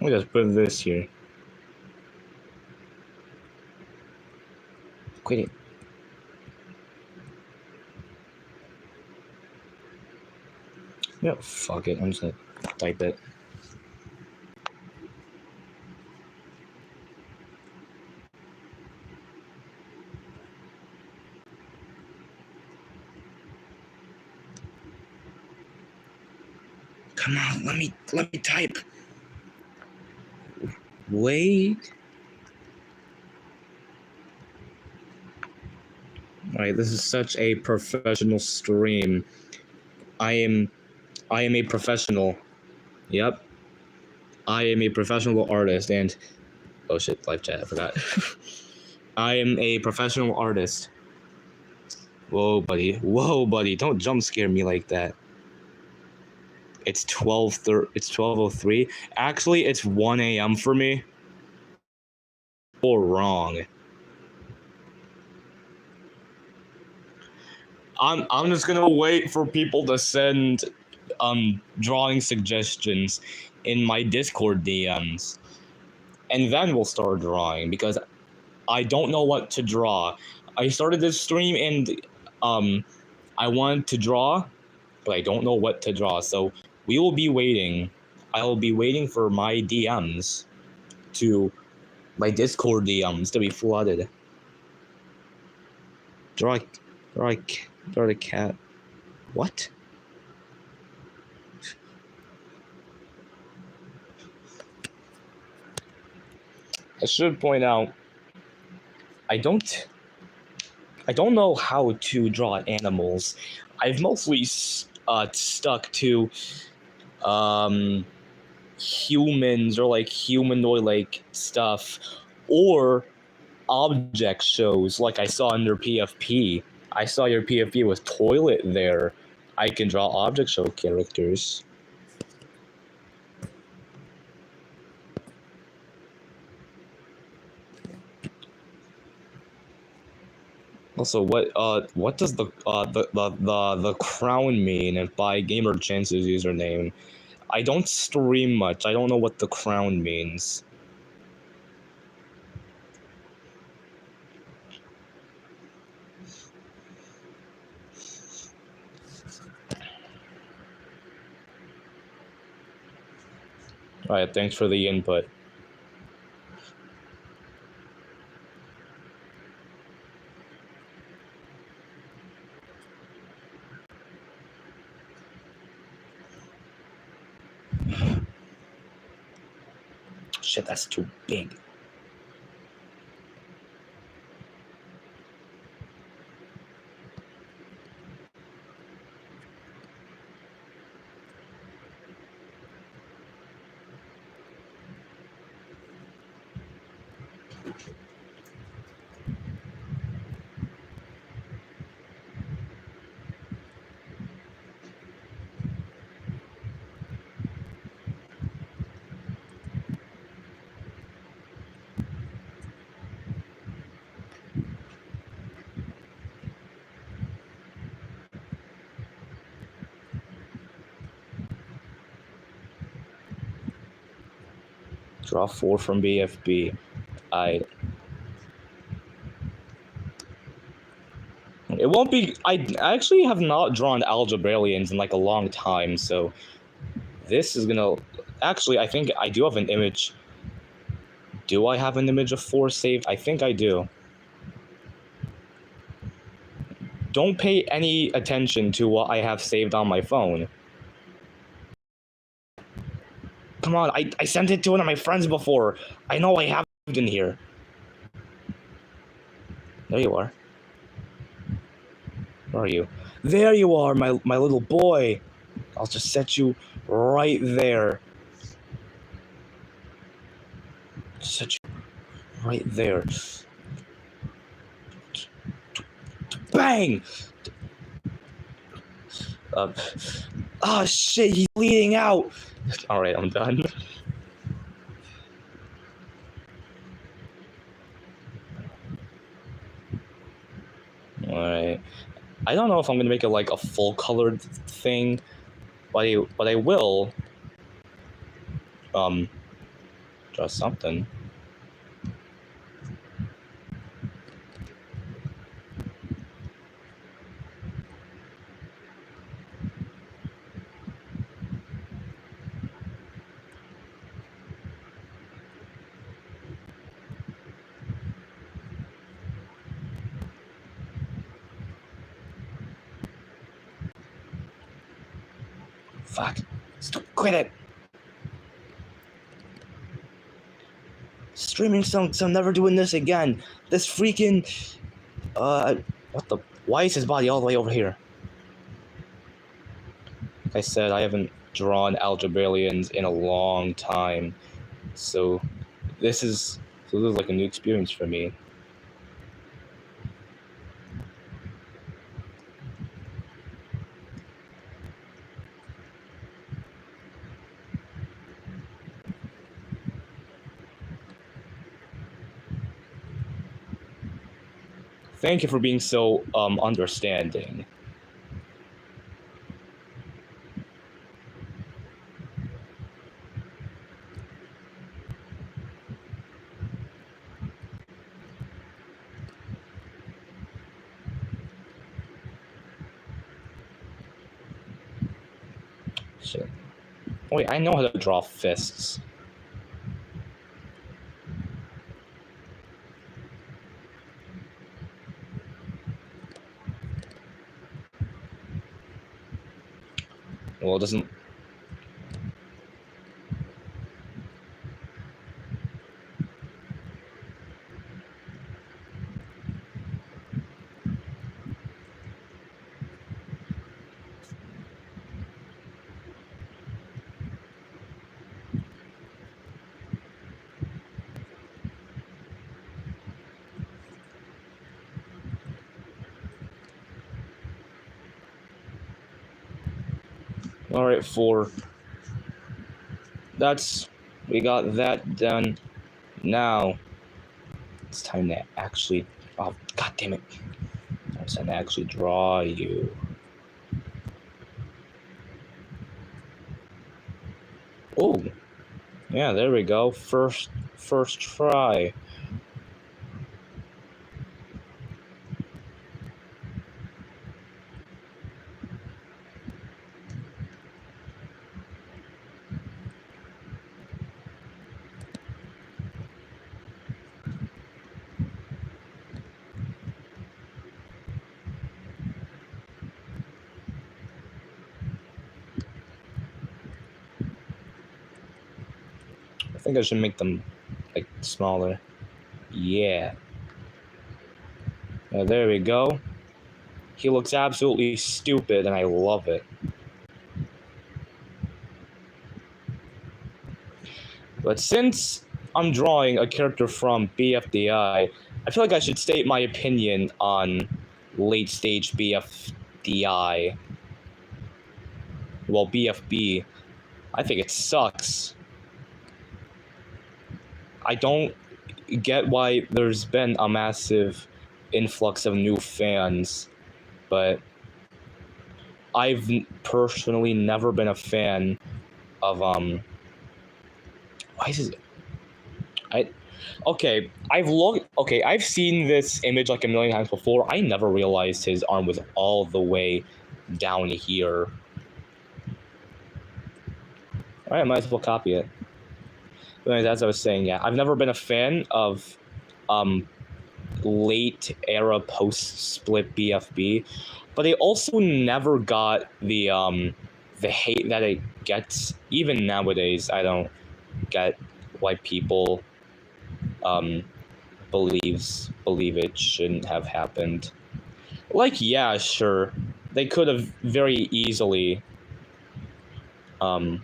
Let me just put this here. Quit it. Yeah, fuck it. I'm just gonna type it. Come on, let me type. Wait. Alright, this is such a professional stream. I am a professional. Yep. I am a professional artist and oh shit, live chat, I forgot. I am a professional artist. Whoa, buddy, don't jump scare me like that. It's 12:03. Actually, it's 1 a.m. for me. Or wrong. I'm just gonna wait for people to send drawing suggestions in my Discord DMs. And then we'll start drawing because I don't know what to draw. I started this stream and I wanted to draw, but I don't know what to draw. So we will be waiting. I will be waiting for my DMs to my Discord DMs to be flooded. Draw the cat. What? I should point out I don't know how to draw animals. I've mostly stuck to humans or like humanoid like stuff or object shows like I saw in your PFP. I saw your PFP with toilet there. I can draw object show characters. Also, what does the crown mean by Gamer Chance's username? I don't stream much. I don't know what the crown means. Alright, thanks for the input. Shit, that's too big. Draw 4 from BFB. I It won't be. I actually have not drawn Algebraians in like a long time, so this is gonna. Actually, I think I do have an image. Do I have an image of 4 saved? I think I do. Don't pay any attention to what I have saved on my phone. Come on, I sent it to one of my friends before. I know I have it in here. There you are. Where are you? There you are, my little boy. I'll just set you right there. Set you right there. Bang! Oh shit, he's bleeding out. Alright, I'm done. Alright. I don't know if I'm gonna make it like a full colored thing, but I will. Draw something. Fuck. Stop. Quit it. Streaming songs. I'm never doing this again. This freaking. What the? Why is his body all the way over here? Like I said, I haven't drawn Algebraians in a long time. So this is like a new experience for me. Thank you for being so understanding. Shit. Wait, I know how to draw fists. Well, it doesn't. Alright, 4. We got that done. Now, it's time to actually. Oh, god damn it. It's time to actually draw you. Oh, yeah, there we go. First try. I think I should make them like smaller. Yeah. There we go. He looks absolutely stupid, and I love it. But since I'm drawing a character from BFDI, I feel like I should state my opinion on late stage BFDI. Well, BFB. I think it sucks. I don't get why there's been a massive influx of new fans, but I've personally never been a fan of why is it I've seen this image like a million times before. I never realized his arm was all the way down here. Alright, I might as well copy it. But anyways, as I was saying, yeah, I've never been a fan of late era post split BFB, but they also never got the hate that it gets. Even nowadays, I don't get why people believe it shouldn't have happened. Like, yeah, sure, they could have very easily done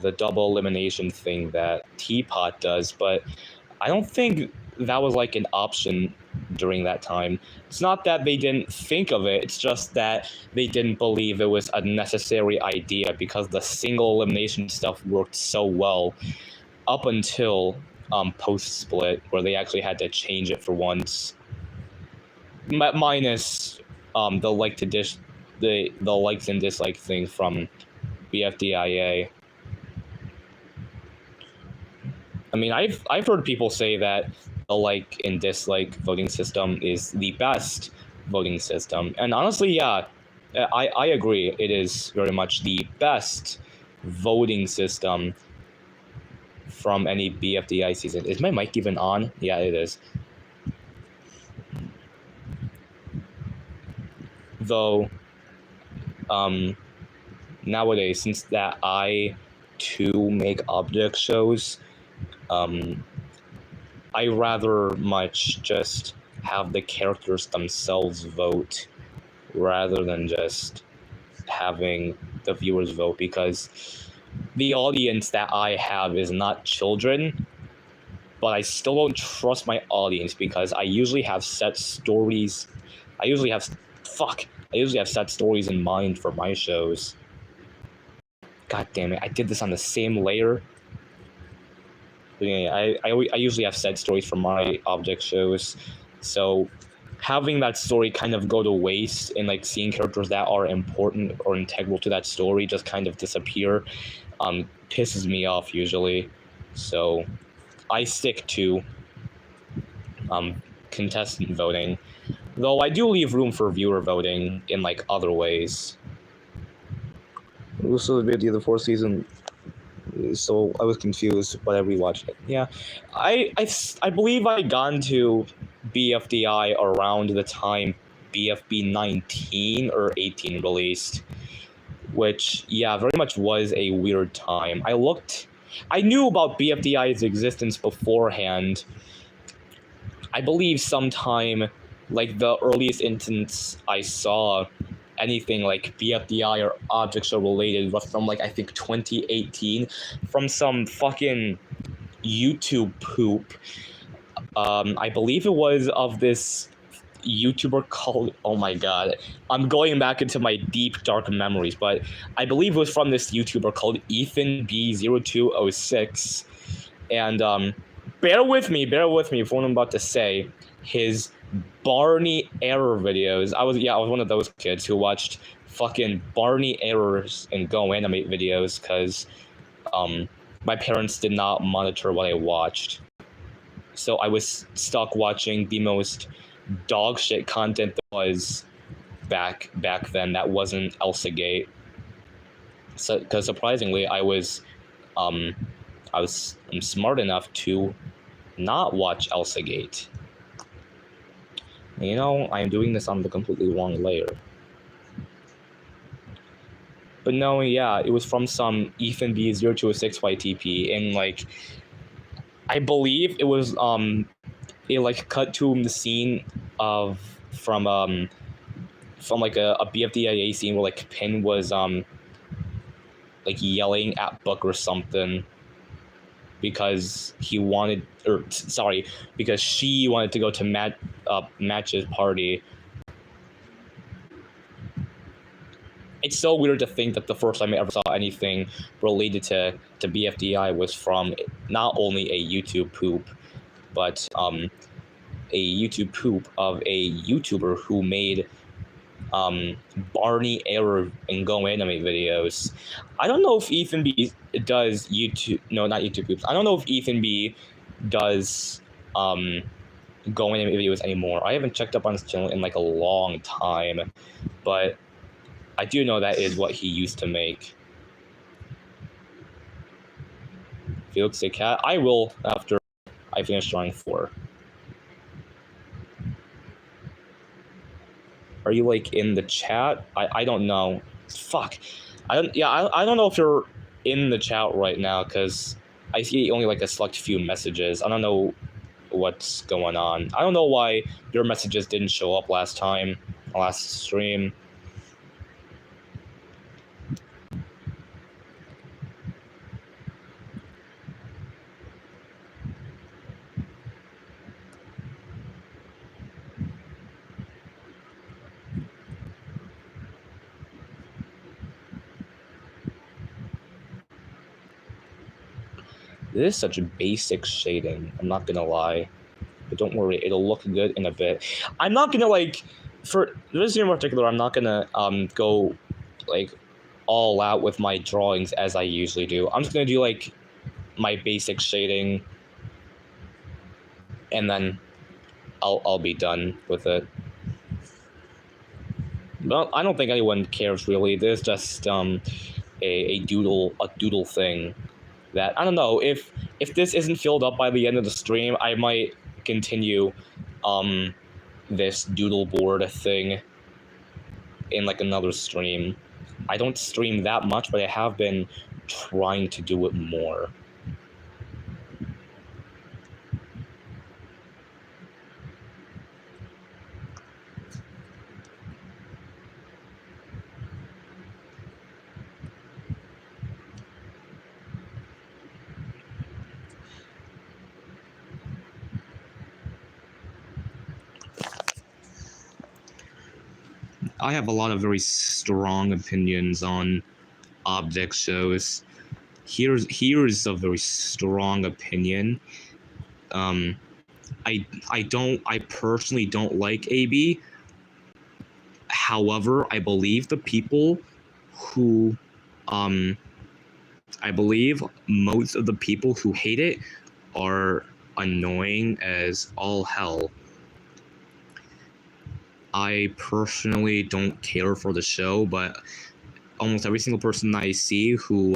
the double elimination thing that Teapot does, but I don't think that was like an option during that time. It's not that they didn't think of it, it's just that they didn't believe it was a necessary idea, because the single elimination stuff worked so well up until post-split, where they actually had to change it for once. Minus the like to dish the likes and dislike thing from BFDIA. I mean, I've heard people say that the like and dislike voting system is the best voting system, and honestly, yeah, I agree. It is very much the best voting system from any BFDI season. Is my mic even on? Yeah, it is. Though, nowadays, since that I too make object shows, I rather much just have the characters themselves vote rather than just having the viewers vote, because the audience that I have is not children, but I still don't trust my audience because I usually have set stories. I usually have set stories in mind for my shows. God damn it, I did this on the same layer. But yeah, I usually have set stories for my object shows, so having that story kind of go to waste and like seeing characters that are important or integral to that story just kind of disappear pisses me off usually. So I stick to contestant voting, though I do leave room for viewer voting in like other ways. Also, the video of the fourth season, so I was confused, but I rewatched it. Yeah, I believe I got into BFDI around the time BFB 19 or 18 released, which, yeah, very much was a weird time. I knew about BFDI's existence beforehand. I believe sometime, like, the earliest instance I saw anything like BFDI or object show related was from, like, I think 2018, from some fucking YouTube poop. I believe it was of this YouTuber called, oh my god, I'm going back into my deep dark memories, but I believe it was from this YouTuber called Ethan B0206, and bear with me for what I'm about to say. His Barney error videos. I was one of those kids who watched fucking Barney errors and Go Animate videos because my parents did not monitor what I watched. So I was stuck watching the most dog shit content that was back then that wasn't Elsa Gate. So, because surprisingly, I'm smart enough to not watch Elsa Gate. You know, I am doing this on the completely wrong layer. But no, yeah, it was from some Ethan B0206 YTP, and like, I believe it was it like cut to the scene from like a BFDIA scene where like Pin was like yelling at Buck or something because he wanted, because she wanted to go to Match's party. It's so weird to think that the first time I ever saw anything related to BFDI was from not only a YouTube poop, but a YouTube poop of a YouTuber who made Barney error and Go Animate videos. I don't know if Ethan B does YouTube. No, not YouTube poops. I don't know if Ethan B does Go Animate videos anymore. I haven't checked up on his channel in like a long time, but I do know that is what he used to make. Felix the Cat. I will after I finish drawing 4. Are you like in the chat? I don't know. Fuck. I don't know if you're in the chat right now because I see only like a select few messages. I don't know what's going on. I don't know why your messages didn't show up last stream. This is such a basic shading, I'm not gonna lie. But don't worry, it'll look good in a bit. I'm not gonna like for this year in particular, I'm not gonna go like all out with my drawings as I usually do. I'm just gonna do like my basic shading, and then I'll be done with it. But I don't think anyone cares really. There's just a doodle thing that I don't know if this isn't filled up by the end of the stream, I might continue this doodle board thing in like another stream. I don't stream that much, but I have been trying to do it more. I have a lot of very strong opinions on object shows. Here's a very strong opinion. I personally don't like AB. However, I believe the people who I believe most of the people who hate it are annoying as all hell. I personally don't care for the show, but almost every single person I see who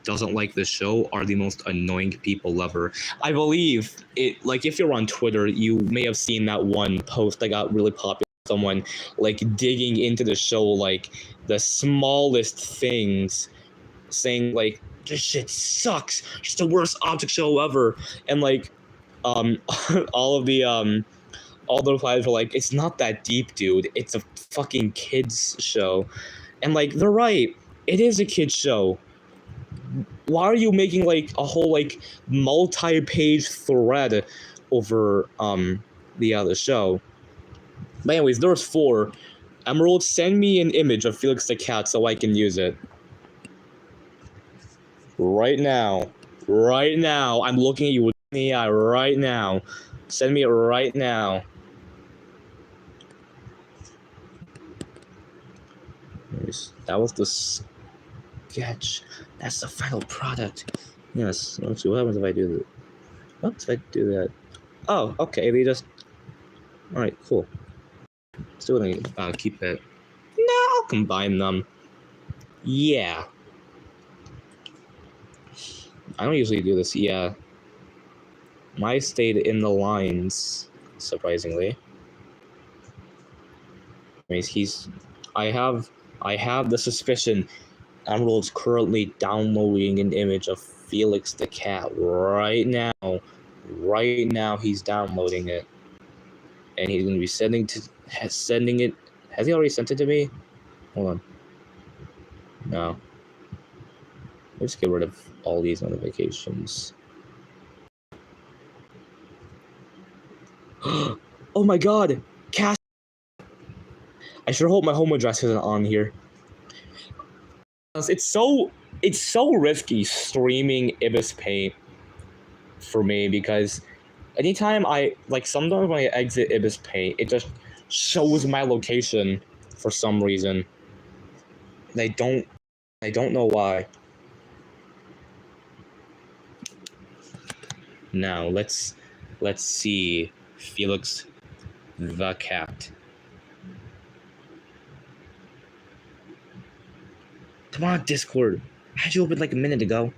doesn't like the show are the most annoying people ever. I believe it, like, if you're on Twitter, you may have seen that one post that got really popular. Someone like digging into the show, like the smallest things, saying like this shit sucks, it's the worst object show ever, and like all the replies were like, it's not that deep, dude, it's a fucking kids show. And like, they're right, it is a kids show. Why are you making like a whole like multi-page thread over the show? But anyways, there's 4. Emerald, send me an image of Felix the Cat so I can use it. Right now. Right now. I'm looking at you with the eye right now. Send me it right now. That was the sketch. That's the final product. Yes. Let's see what happens if I do that. What if I do that? Oh, okay. They just. Alright, cool. Let's do it and keep it. No, I'll combine them. Yeah. I don't usually do this. Yeah. Mine stayed in the lines, surprisingly. I have the suspicion Emerald's currently downloading an image of Felix the Cat right now. Right now, he's downloading it, and he's gonna be sending it. Has he already sent it to me? Hold on. No. Let's get rid of all these notifications. Oh my god! Cash! I sure hope my home address isn't on here. It's so risky streaming Ibis Paint for me, because anytime sometimes when I exit Ibis Paint, it just shows my location for some reason. And I don't know why. Now let's see Felix the Cat. Come on, Discord. I had you open like a minute ago.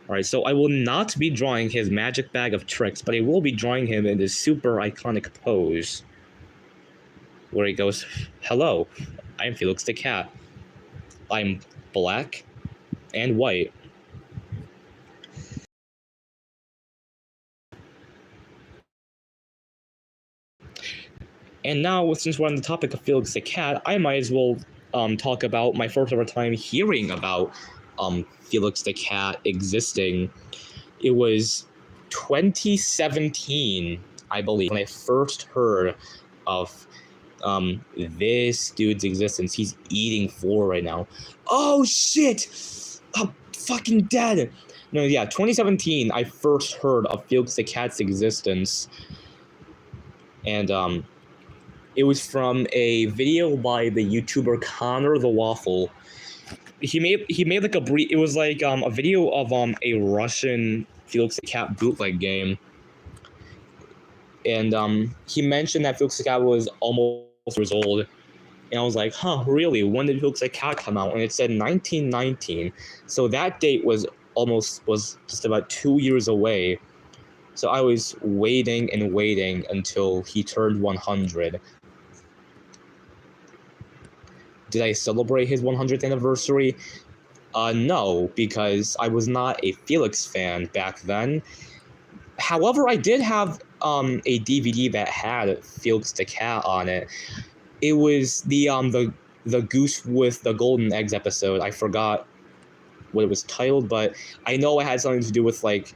Alright, so I will not be drawing his magic bag of tricks, but I will be drawing him in this super iconic pose. Where he goes, hello, I'm Felix the Cat. I'm black and white. And now, since we're on the topic of Felix the Cat, I might as well talk about my first ever time hearing about Felix the Cat existing. It was 2017, I believe, when I first heard of this dude's existence. He's eating floor right now. Oh shit! I'm fucking dead! No, yeah, 2017, I first heard of Felix the Cat's existence. And It was from a video by the YouTuber Connor the Waffle. He made like a brief. It was like a video of a Russian Felix the Cat bootleg game, and he mentioned that Felix the Cat was almost years old. And I was like, huh, really? When did Felix the Cat come out? And it said 1919. So that date was just about 2 years away. So I was waiting and waiting until he turned 100. Did I celebrate his 100th anniversary? No, because I was not a Felix fan back then. However, I did have a DVD that had Felix the Cat on it. It was the Goose with the Golden Eggs episode. I forgot what it was titled, but I know it had something to do with like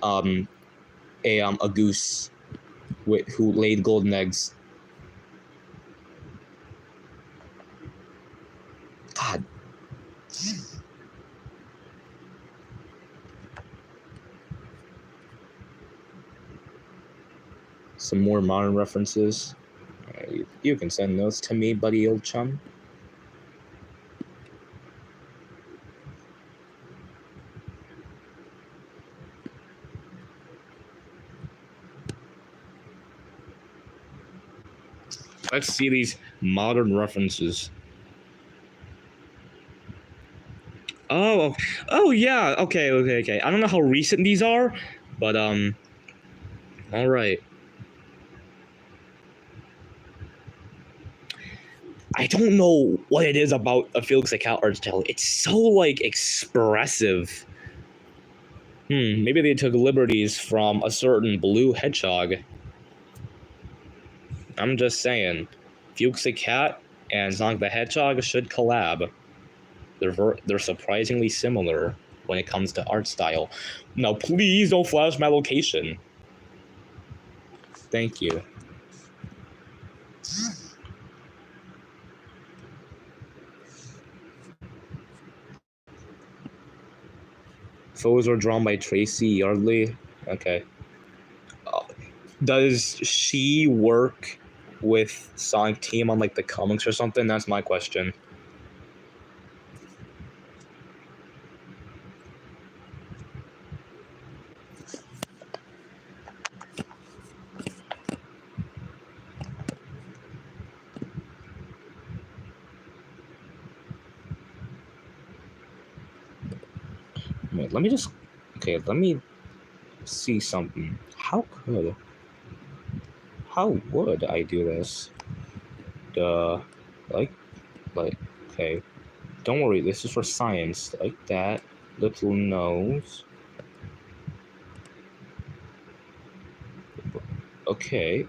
a goose who laid golden eggs. God. Some more modern references. You can send those to me, buddy old chum. Let's see these modern references. Oh yeah. Okay. I don't know how recent these are, but all right. I don't know what it is about a Felix the Cat art style. It's so like expressive. Maybe they took liberties from a certain blue hedgehog. I'm just saying, Felix the Cat and Sonic the Hedgehog should collab. They're surprisingly similar when it comes to art style. Now, please don't flash my location. Thank you. Photos are drawn by Tracy Yardley. Okay. Does she work with Sonic Team on like the comics or something? That's my question. Wait, let me see something. How would I do this? Like, okay. Don't worry, this is for science. Like that. Little nose. Okay.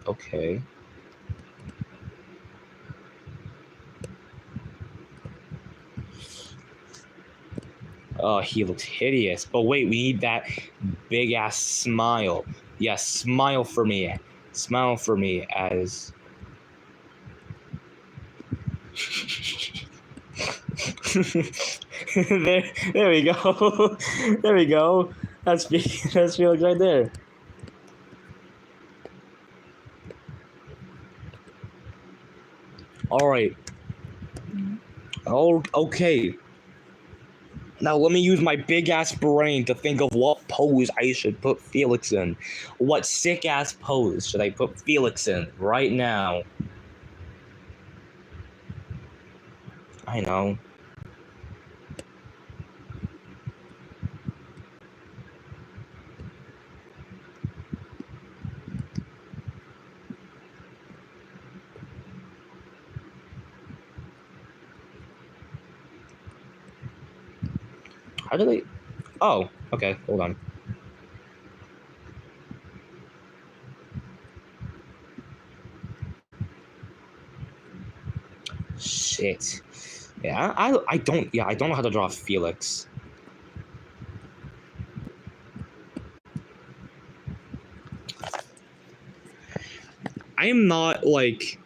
Oh, he looks hideous. But wait, we need that big ass smile. Yes, smile for me. Smile for me as. there we go. There we go. That's Felix right there. All right. Oh, okay. Now let me use my big ass brain to think of what pose I should put Felix in. What sick ass pose should I put Felix in right now? I know. How do they? Oh, okay. Hold on. Shit. Yeah, I don't know how to draw Felix. I am not like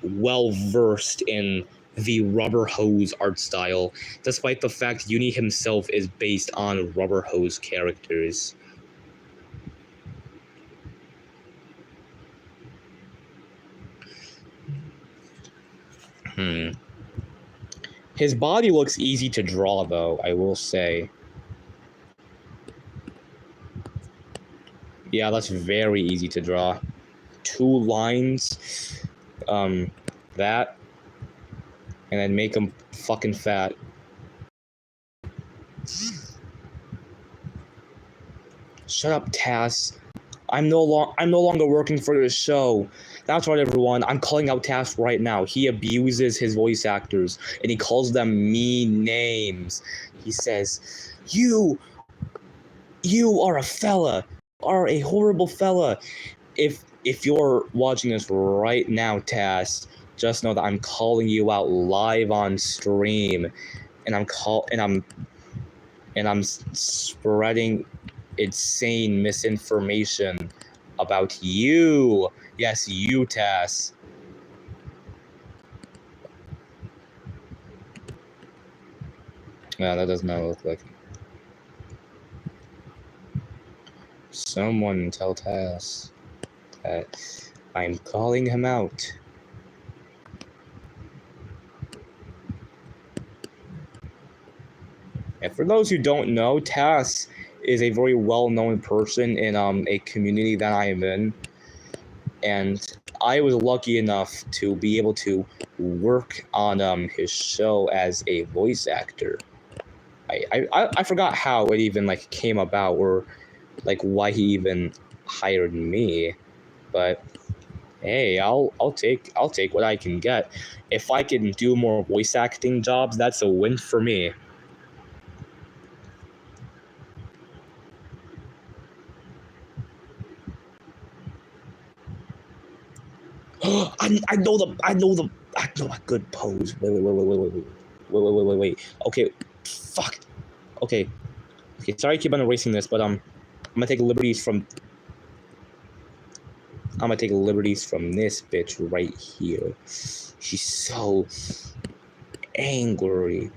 well versed in the Rubber Hose art style, despite the fact Uni himself is based on Rubber Hose characters. His body looks easy to draw, though, I will say. Yeah, that's very easy to draw. 2 lines, that, and then make him fucking fat. Shut up, Tass. I'm no longer working for the show. That's right, everyone. I'm calling out Tass right now. He abuses his voice actors, and he calls them mean names. He says, You are a fella. Are a horrible fella. If you're watching this right now, Tass, just know that I'm calling you out live on stream, and I'm spreading insane misinformation about you. Yes, you, Tass. Yeah, that does not look like. Someone tell Tass that I'm calling him out. And for those who don't know, Tass is a very well-known person in a community that I am in, and I was lucky enough to be able to work on his show as a voice actor. I forgot how it even like came about, or like why he even hired me, but hey, I'll take what I can get. If I can do more voice acting jobs, that's a win for me. I know a good pose. Wait. Okay, fuck. Okay. Sorry, I keep on erasing this, but I'm gonna take liberties from this bitch right here. She's so angry.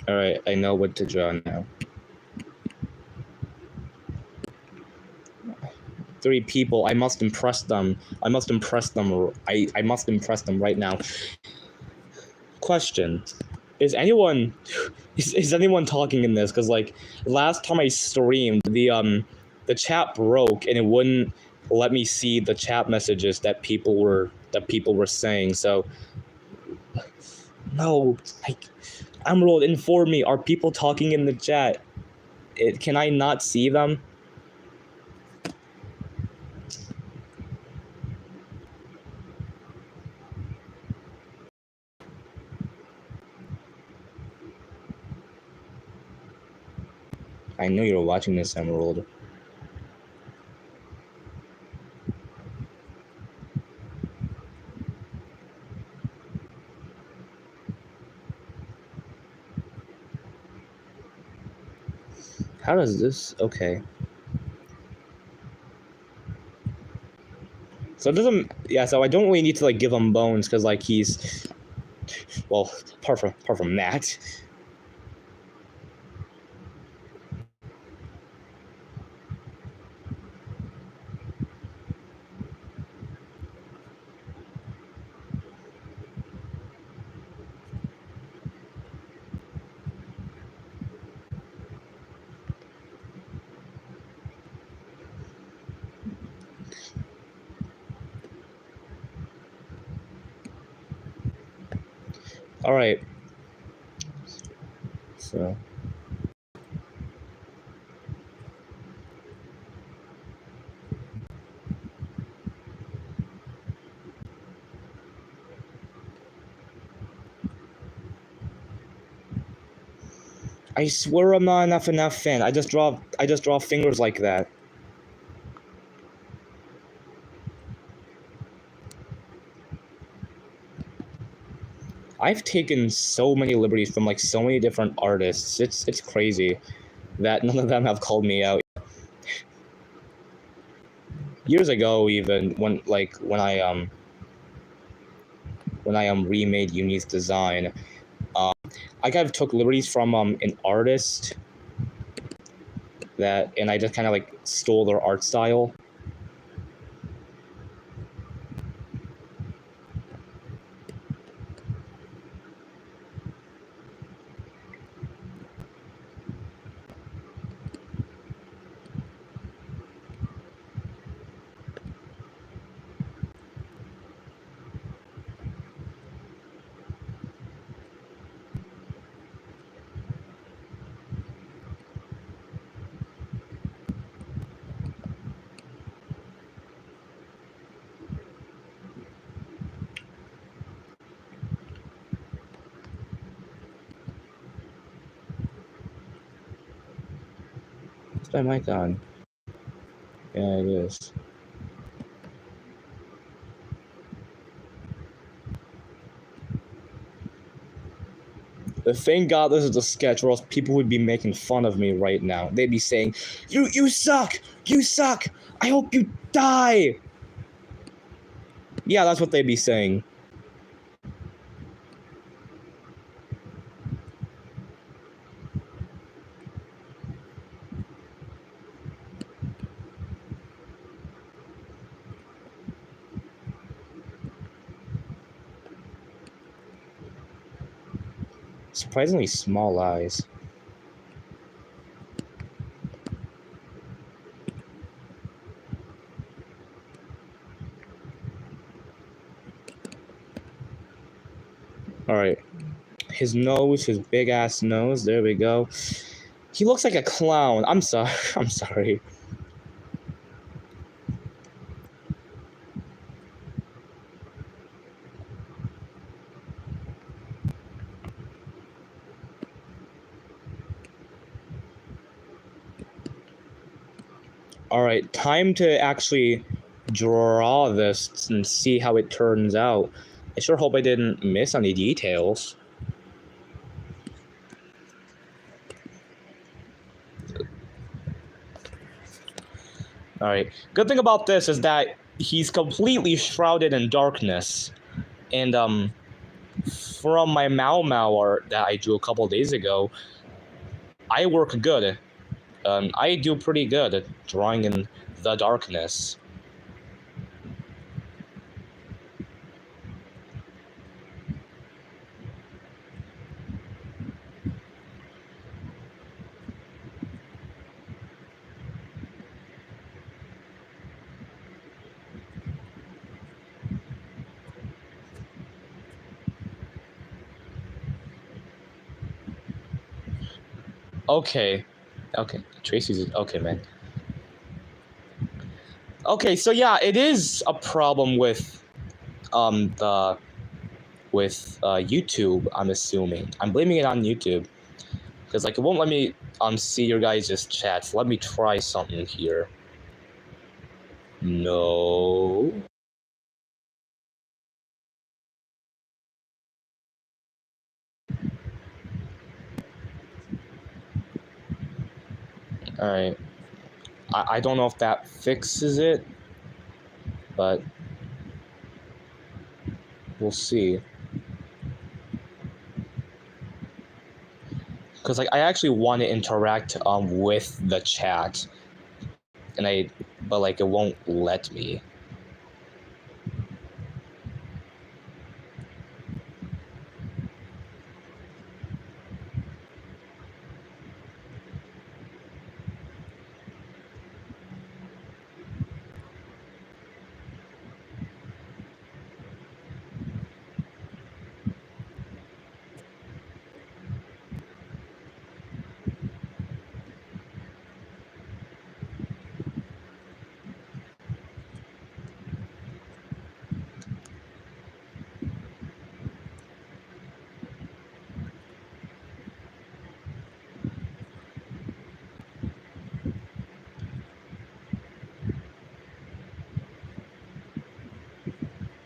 All right, I know what to draw now. 3 people. I must impress them. I must impress them right now. Question: Is anyone talking in this? Because like last time I streamed, the chat broke and it wouldn't let me see the chat messages that people were saying. So no, Emerald, inform me. Are people talking in the chat? Can I not see them? I know you're watching this, Emerald. How does this? Okay. So it doesn't. Yeah. So I don't really need to like give him bones because like he's, well, apart from that. All right. So. I swear I'm not enough fan. I just draw fingers like that. I've taken so many liberties from like so many different artists. It's crazy that none of them have called me out. Years ago, even when I remade Uni's design, I kind of took liberties from an artist. that, and I just kind of like stole their art style. Is my mic on? Yeah, it is. Thank God this is a sketch, or else people would be making fun of me right now. They'd be saying, "You suck! You suck! I hope you die!" Yeah, that's what they'd be saying. Surprisingly small eyes. Alright. His nose, his big ass nose, there we go. He looks like a clown. I'm sorry. I'm sorry. Alright, time to actually draw this and see how it turns out. I sure hope I didn't miss any details. Alright, good thing about this is that he's completely shrouded in darkness. And, from my Mau Mau art that I drew a couple days ago, I work good. I do pretty good at drawing in the darkness. Okay. Okay. Tracy's okay, man. Okay, so yeah, it is a problem with YouTube, I'm assuming. I'm blaming it on YouTube. Because like it won't let me see your guys' chats. Let me try something here. No. Alright. I don't know if that fixes it, but we'll see. Because like I actually want to interact with the chat, and but like it won't let me.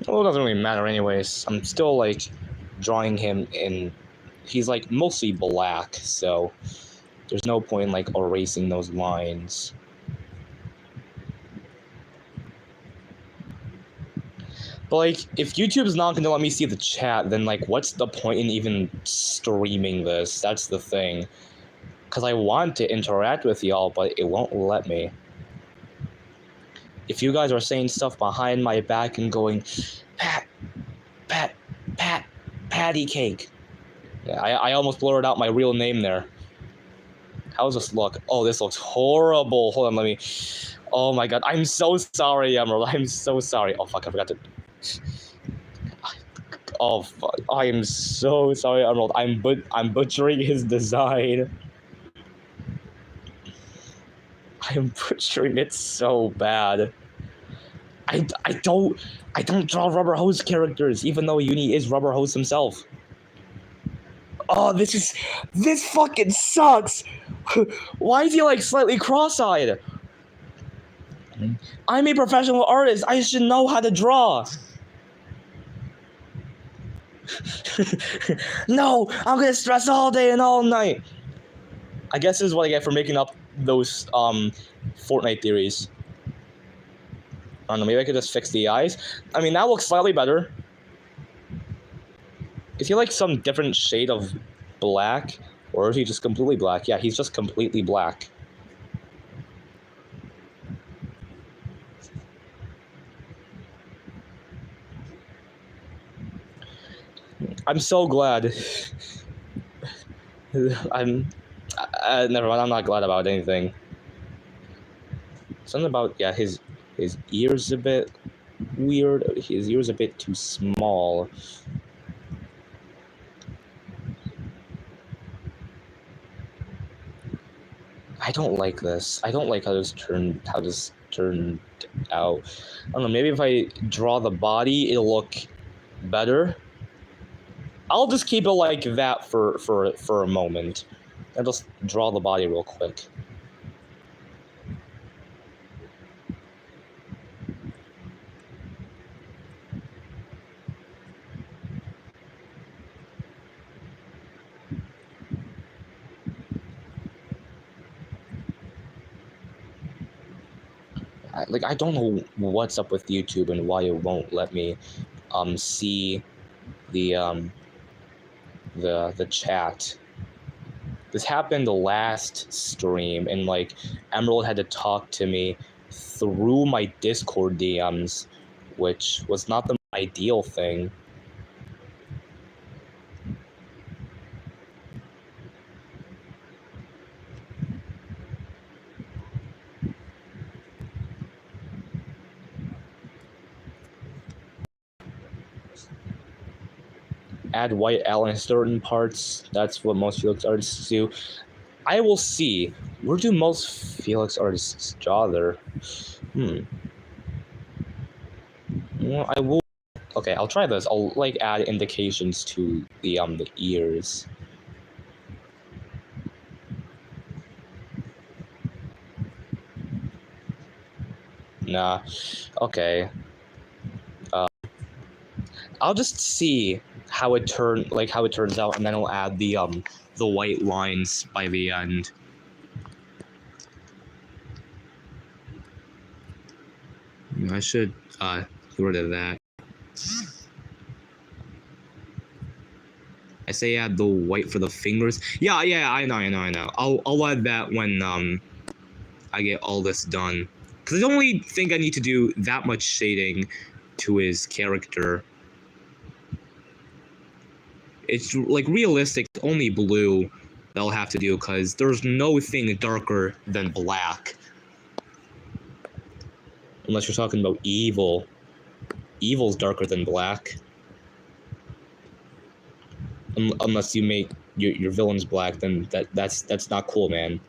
Well, it doesn't really matter anyways. I'm still like drawing him in. He's like mostly black, so there's no point in like erasing those lines. But like, if YouTube's not gonna let me see the chat, then like, what's the point in even streaming this? That's the thing. because I want to interact with y'all, but it won't let me. If you guys are saying stuff behind my back and going, Pat, Pat, Pat, Patty Cake. Yeah, I almost blurred out my real name there. How does this look? Oh, this looks horrible. Hold on, let me... Oh my god, I'm so sorry, Emerald. I'm so sorry. Oh fuck, I forgot to... Oh fuck, I am so sorry, Emerald. I'm butchering his design. I am butchering it so bad. I don't draw Rubber Hose characters, even though Uni is Rubber Hose himself. Oh, this fucking sucks. Why is he like slightly cross-eyed? I'm a professional artist. I should know how to draw. No, I'm gonna stress all day and all night. I guess this is what I get for making up those Fortnite theories. I don't know, maybe I could just fix the eyes. I mean, that looks slightly better. Is he like some different shade of black? Or is he just completely black? Yeah, he's just completely black. I'm so glad. Never mind, I'm not glad about anything. Something about, yeah, his ears a bit weird. His ears a bit too small. I don't like this. I don't like how this turned out. I don't know, maybe if I draw the body, it'll look better. I'll just keep it like that for a moment. I'll just draw the body real quick. I don't know what's up with YouTube and why it won't let me see the chat. This happened the last stream, and like Emerald had to talk to me through my Discord DMs, which was not the ideal thing. Add white L in certain parts. That's what most Felix artists do. I will see. Where do most Felix artists draw their? Well, I will. Okay, I'll try this. I'll like add indications to the ears. Nah. Okay. I'll just see how it turns out, and then I'll add the white lines by the end. I should get rid of that. I say add the white for the fingers. Yeah, I know. I'll add that when I get all this done. Cause I don't really think I need to do that much shading to his character. It's like realistic, only blue that I'll have to do, because there's no thing darker than black. Unless you're talking about evil. Evil's darker than black. Unless you make your villains black, then that's not cool, man.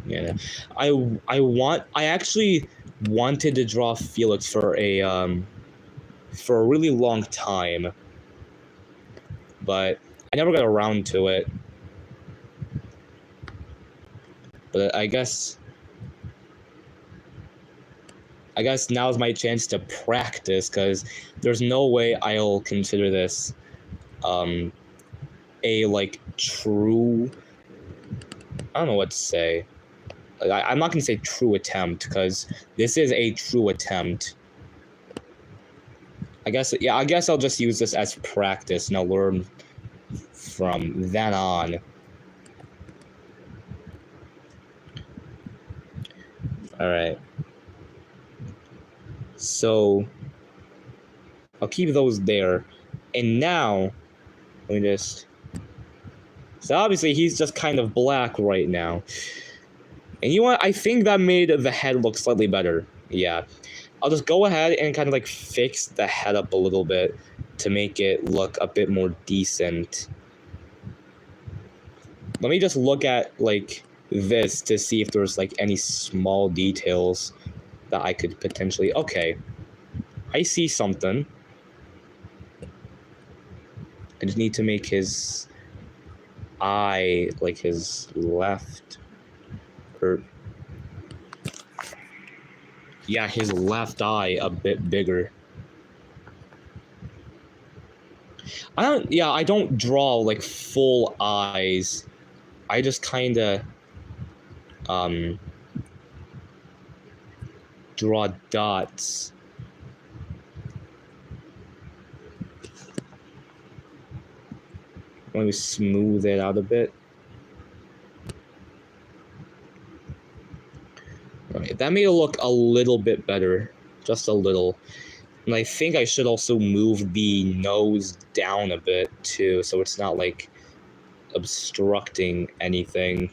Yeah, I actually wanted to draw Felix for a really long time, but I never got around to it. But I guess I guess now's my chance to practice, because there's no way I'll consider this a like true, I don't know what to say. Like, I'm not gonna say true attempt, because this is a true attempt. I guess I'll just use this as practice, and I'll learn from then on. Alright. So I'll keep those there. And now, let me just... So obviously he's just kind of black right now. And you know what? I think that made the head look slightly better. Yeah. I'll just go ahead and kind of like fix the head up a little bit to make it look a bit more decent. Let me just look at like this to see if there's like any small details that I could potentially... Okay. I see something. I just need to make his eye, like his left, or yeah, his left eye a bit bigger. I don't draw like full eyes. I just kinda draw dots. Let me smooth it out a bit. Alright, that made it look a little bit better. Just a little. And I think I should also move the nose down a bit, too, so it's not, like, obstructing anything.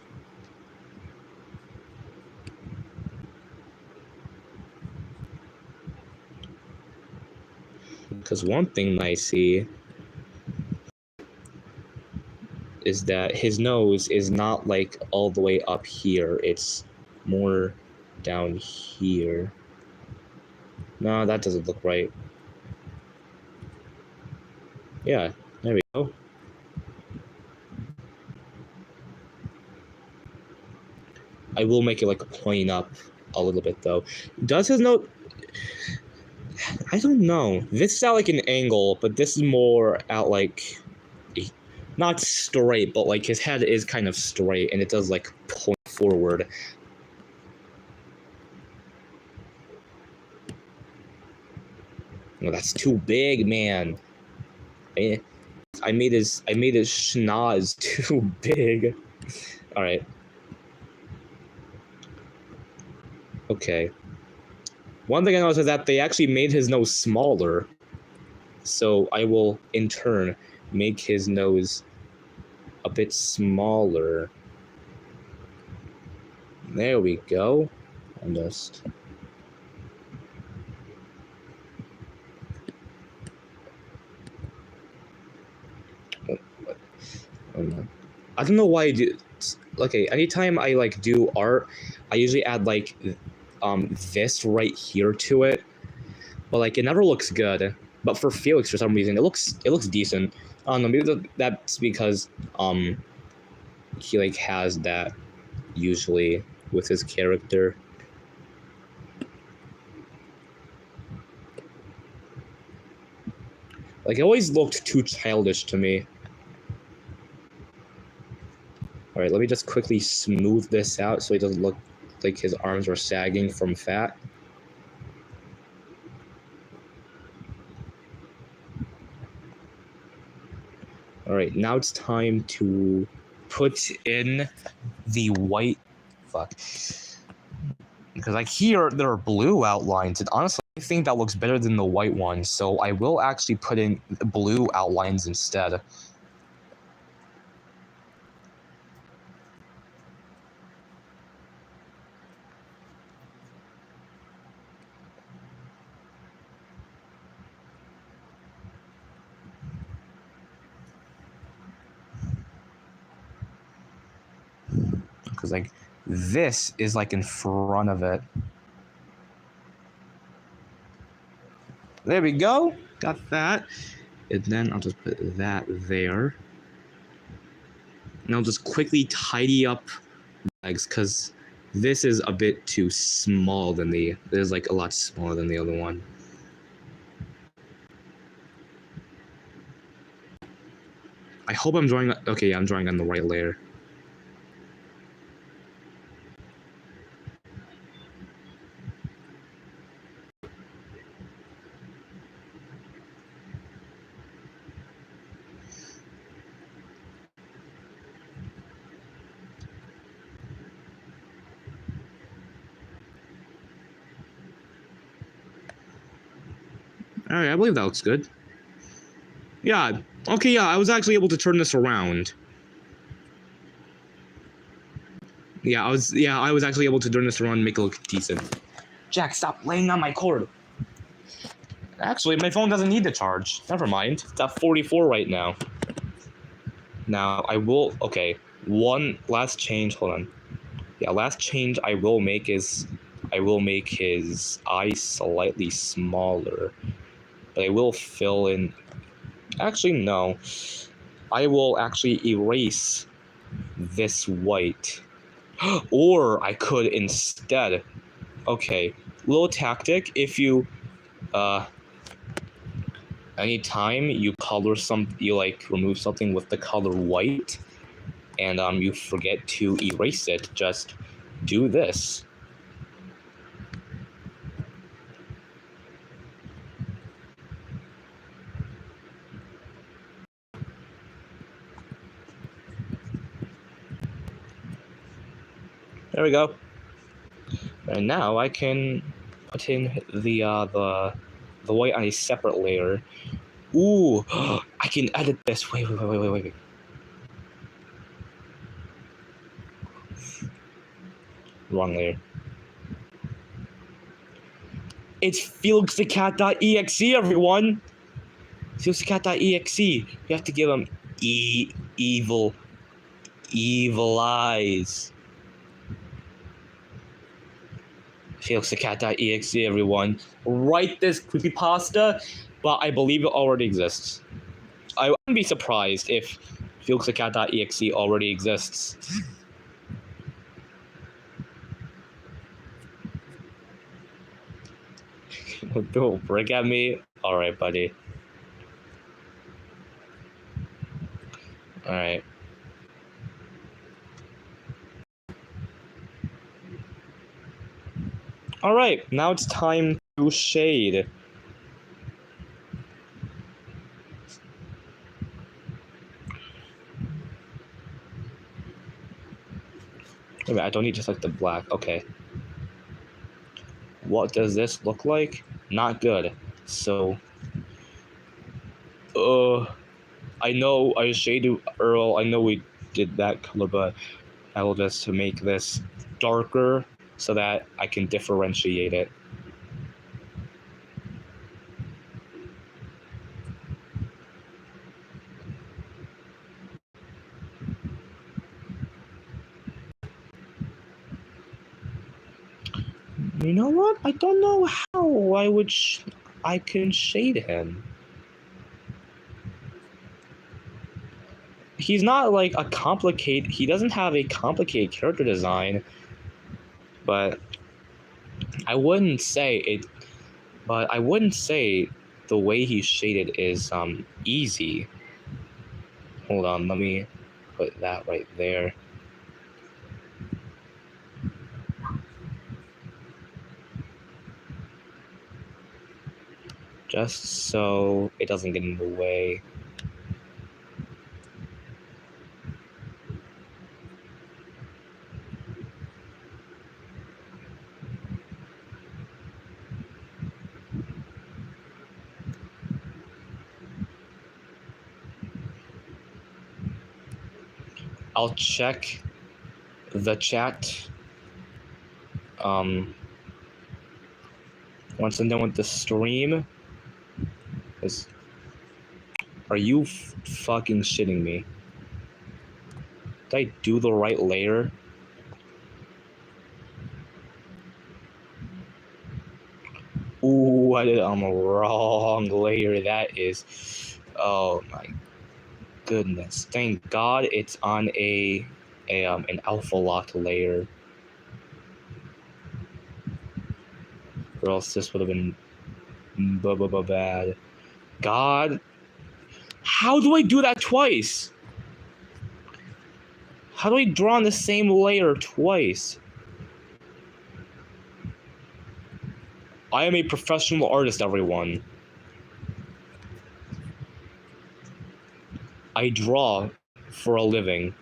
Because one thing I see is that his nose is not, like, all the way up here. It's more down here. No, that doesn't look right. Yeah, there we go. I will make it, like, point up a little bit, though. Does his nose... I don't know. This is at, like, an angle, but this is more at, like... Not straight, but, like, his head is kind of straight, and it does, like, point forward. No, that's too big, man. I made his schnoz too big. Alright. Okay. One thing I noticed is that they actually made his nose smaller. So I will, in turn, make his nose a bit smaller. There we go. And just... I don't know why I do... Okay, anytime I, like, do art, I usually add, like, this right here to it. But, like, it never looks good. But for Felix, for some reason, it looks decent. I don't know, maybe that's because, he, like, has that, usually, with his character. Like, it always looked too childish to me. Alright, let me just quickly smooth this out so it doesn't look like his arms are sagging from fat. Alright, now it's time to put in the white... Fuck. Because, like, here, there are blue outlines, and honestly, I think that looks better than the white one, so I will actually put in blue outlines instead. Because, like, this is, like, in front of it. There we go. Got that. And then I'll just put that there. And I'll just quickly tidy up the legs, because This is a bit too small than this is like a lot smaller than the other one. I hope I'm drawing. Okay, yeah, I'm drawing on the right layer. Alright, I believe that looks good. Yeah, okay, yeah, I was actually able to turn this around. Yeah, I was actually able to turn this around and make it look decent. Jack, stop laying on my cord. Actually, my phone doesn't need to charge. Never mind. It's at 44 right now. Now, I will... Okay, one last change. Hold on. Yeah, last change I will make is... I will make his eyes slightly smaller. But I will fill in... Actually, no. I will actually erase this white. Or I could instead... Okay, little tactic. If you... Anytime you remove something with the color white, and you forget to erase it, just do this. There we go. And now I can put in the white on a separate layer. Ooh, I can edit this. Wait. Wrong layer. It's FelixTheCat.exe, everyone! FelixTheCat.exe. You have to give him evil eyes. FelixTheCat.exe, everyone. Write this creepypasta, but I believe it already exists. I wouldn't be surprised if FelixTheCat.exe already exists. Throw a brick at me? Alright, buddy. Alright. Alright, now it's time to shade. Wait, I don't need just like the black. Okay. What does this look like? Not good. So, I know I shaded Earl. I know we did that color, but I will just to make this darker so that I can differentiate it. You know what? I don't know how I can shade him. He's not like he doesn't have a complicated character design, but I wouldn't say the way he's shaded is easy. Hold on, let me put that right there. Just so it doesn't get in the way. I'll check the chat once I'm done with the stream. Are you fucking shitting me? Did I do the right layer? Ooh, I did it on the wrong layer. That is... Oh my goodness. Thank God it's on an alpha locked layer. or else this would have been bad. God, how do I do that twice? How do I draw on the same layer twice? I am a professional artist, everyone. I draw for a living.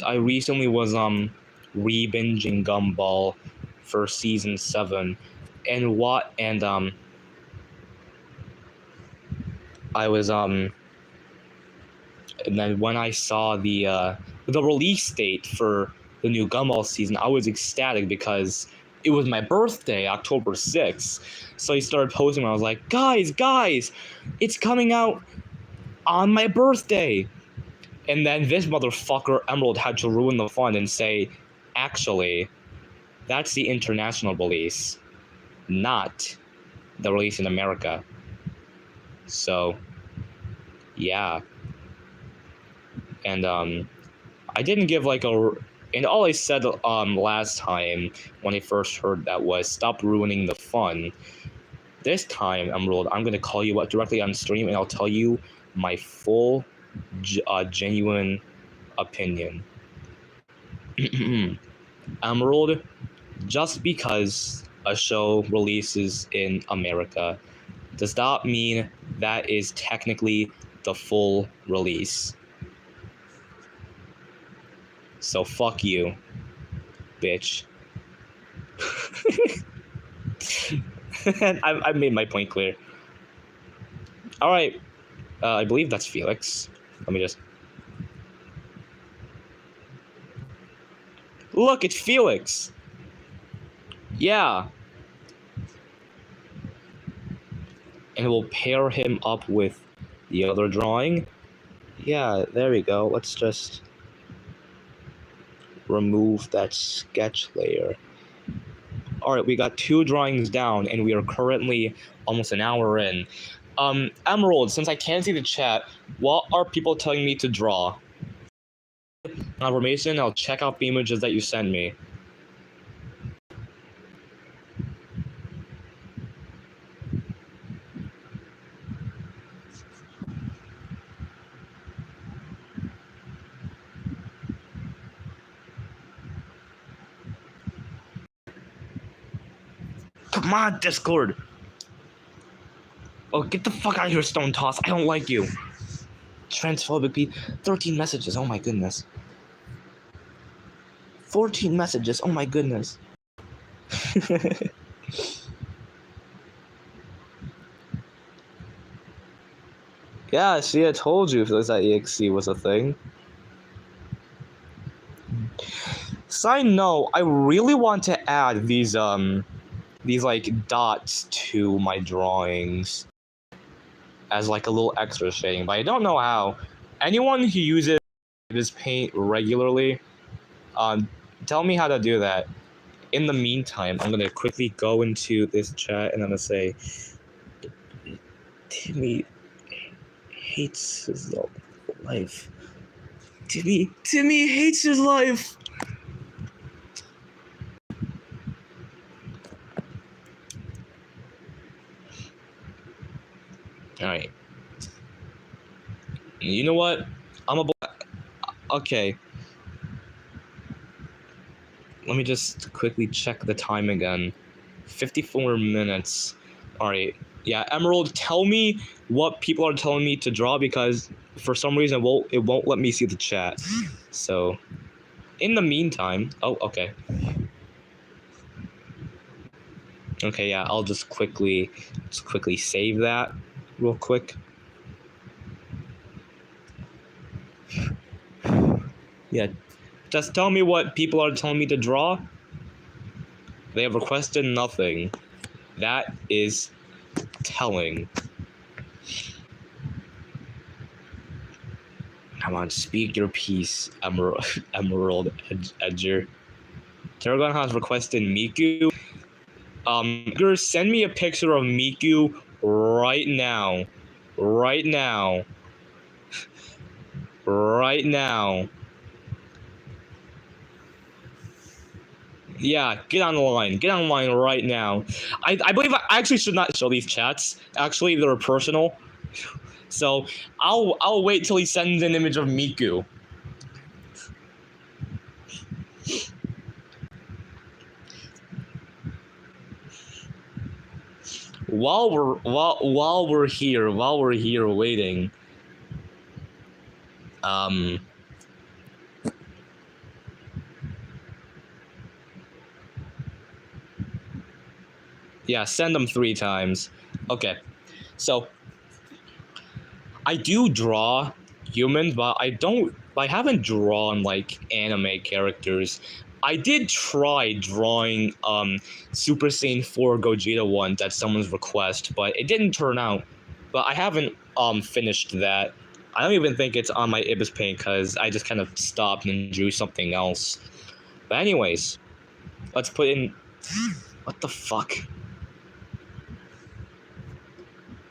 I recently was re-binging Gumball for season 7, and I was and then when I saw the release date for the new Gumball season, I was ecstatic because it was my birthday, October 6th. So I started posting. I was like, guys, it's coming out on my birthday. And then this motherfucker Emerald had to ruin the fun and say, actually, that's the international release, not the release in America. So, yeah. And I didn't give like and all I said last time when I first heard that was stop ruining the fun. This time, Emerald, I'm gonna call you up directly on stream and I'll tell you my full genuine opinion. Emerald, just because a show releases in America does not mean that is technically the full release. So fuck you, bitch. I've made my point clear. Alright, I believe that's Felix. Let me just... Look, it's Felix! Yeah. And we'll pair him up with the other drawing. Yeah, there we go. Let's just remove that sketch layer. Alright, we got 2 drawings down, and we are currently almost an hour in. Emerald, since I can't see the chat, what are people telling me to draw? Confirmation, I'll check out the images that you send me. Come on, Discord! Oh, get the fuck out of here, Stone Toss. I don't like you. Transphobic people. 13 messages. Oh my goodness. 14 messages. Oh my goodness. Yeah, see, I told you if that EXE was a thing. Side note, I really want to add these like dots to my drawings as like a little extra shading, but I don't know how. Anyone who uses this paint regularly, tell me how to do that. In the meantime, I'm gonna quickly go into this chat and I'm gonna say, Timmy hates his life. Timmy hates his life. All right. You know what? Okay. Let me just quickly check the time again. 54 minutes. All right. Yeah, Emerald, tell me what people are telling me to draw because for some reason it won't let me see the chat. So, in the meantime, oh, okay. Okay, yeah, I'll just quickly save that real quick. Yeah, just tell me what people are telling me to draw. They have requested nothing. That is telling. Come on, speak your piece, Emerald Edger. Terragon has requested Miku. Edgar, send me a picture of Miku right now. Right now. Right now. Yeah, get on the line. Get on the line right now. I believe I actually should not show these chats. Actually, they're personal. So I'll wait till he sends an image of Miku. While we're here waiting. Yeah, send them 3 times. Okay. So I do draw humans, but I haven't drawn like anime characters. I did try drawing Super Saiyan 4 Gogeta once at someone's request, but it didn't turn out. But I haven't finished that. I don't even think it's on my Ibis Paint because I just kind of stopped and drew something else. But anyways, let's put in. What the fuck?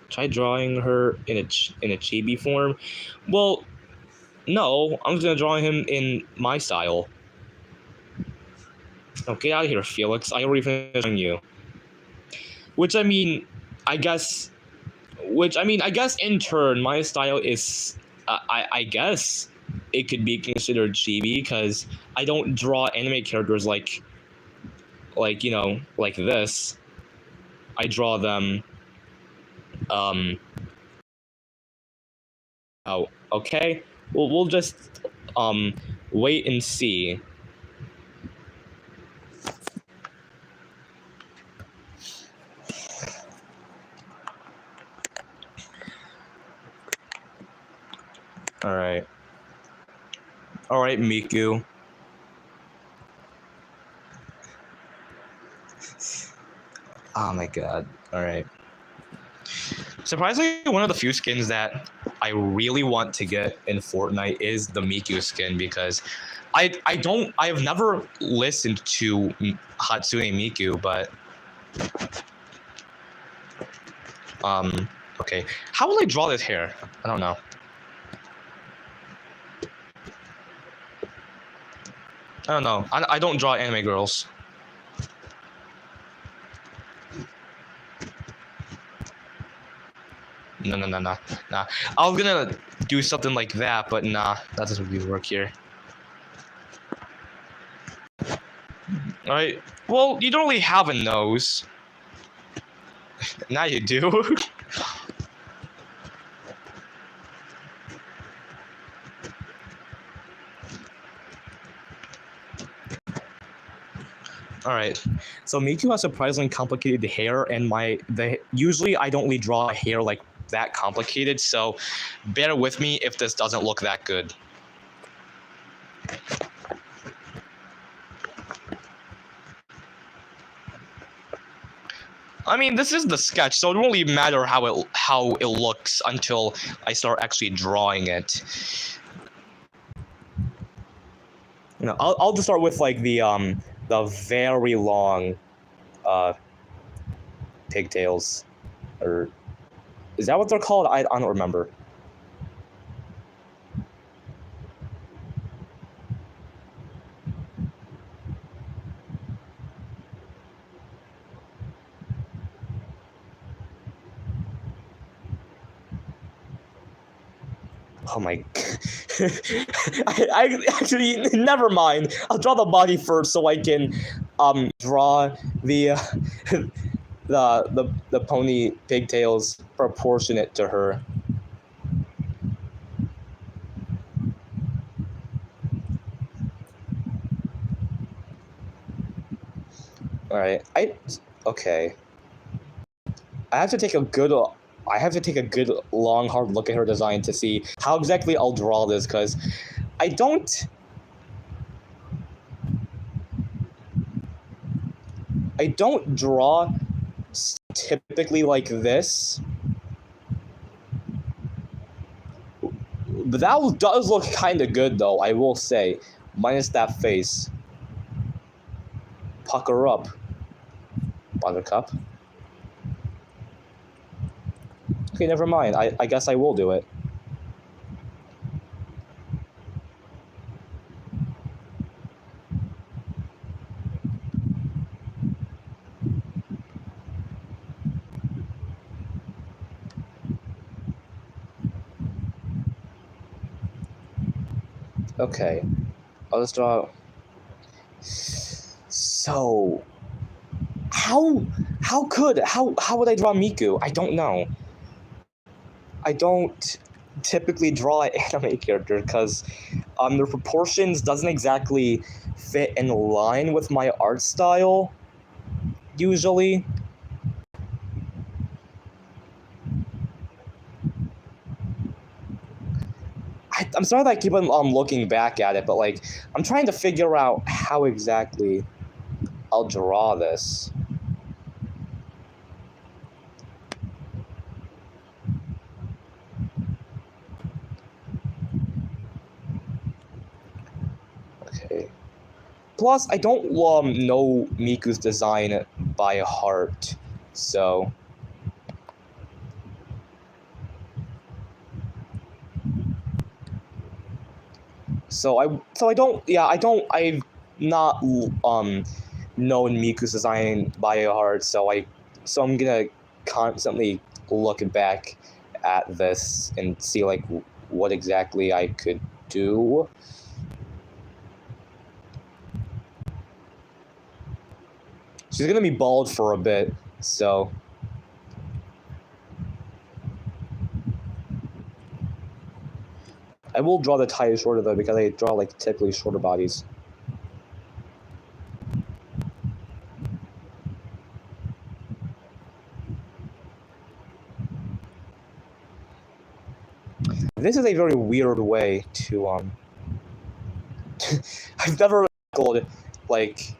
Try drawing her in a chibi form. Well, no, I'm just gonna draw him in my style. Oh, get out of here, Felix. I already finished on you. Which I mean, I guess in turn, my style is, I guess it could be considered chibi because I don't draw anime characters like you know, like this. I draw them. Oh, okay. Well, we'll just wait and see. All right, Miku. Oh my god. All right. Surprisingly, one of the few skins that I really want to get in Fortnite is the Miku skin because I have never listened to Hatsune Miku, but okay. How will I draw this hair? I don't know. I don't draw anime girls. No. I was gonna do something like that, but nah, that doesn't really work here. Alright, well, you don't really have a nose. Now you do. Alright, so Miku has surprisingly complicated hair, and usually I don't really draw hair like that complicated, so bear with me if this doesn't look that good. I mean, this is the sketch, so it won't really matter how it looks until I start actually drawing it. You know, I'll just start with like the very long pigtails, or is that what they're called? I don't remember. Oh my! I actually never mind. I'll draw the body first so I can draw the the pony pigtails proportionate to her. All right. Okay. I have to take a good long hard look at her design to see how exactly I'll draw this, because I don't I don't draw typically like this. But that does look kind of good, though, I will say. Minus that face. Pucker up, Buttercup. Okay, never mind. I guess I will do it. Okay. I'll just draw... So... How would I draw Miku? I don't know. I don't typically draw an anime character because their proportions doesn't exactly fit in line with my art style, usually. I'm sorry that I keep on looking back at it, but like I'm trying to figure out how exactly I'll draw this. Okay. Plus, I don't know Miku's design by heart, so. I've not known Miku's design by heart, so I'm gonna constantly look back at this and see like what exactly I could do. She's gonna be bald for a bit, so. I will draw the tie shorter though, because I draw like typically shorter bodies. This is a very weird way to I've never like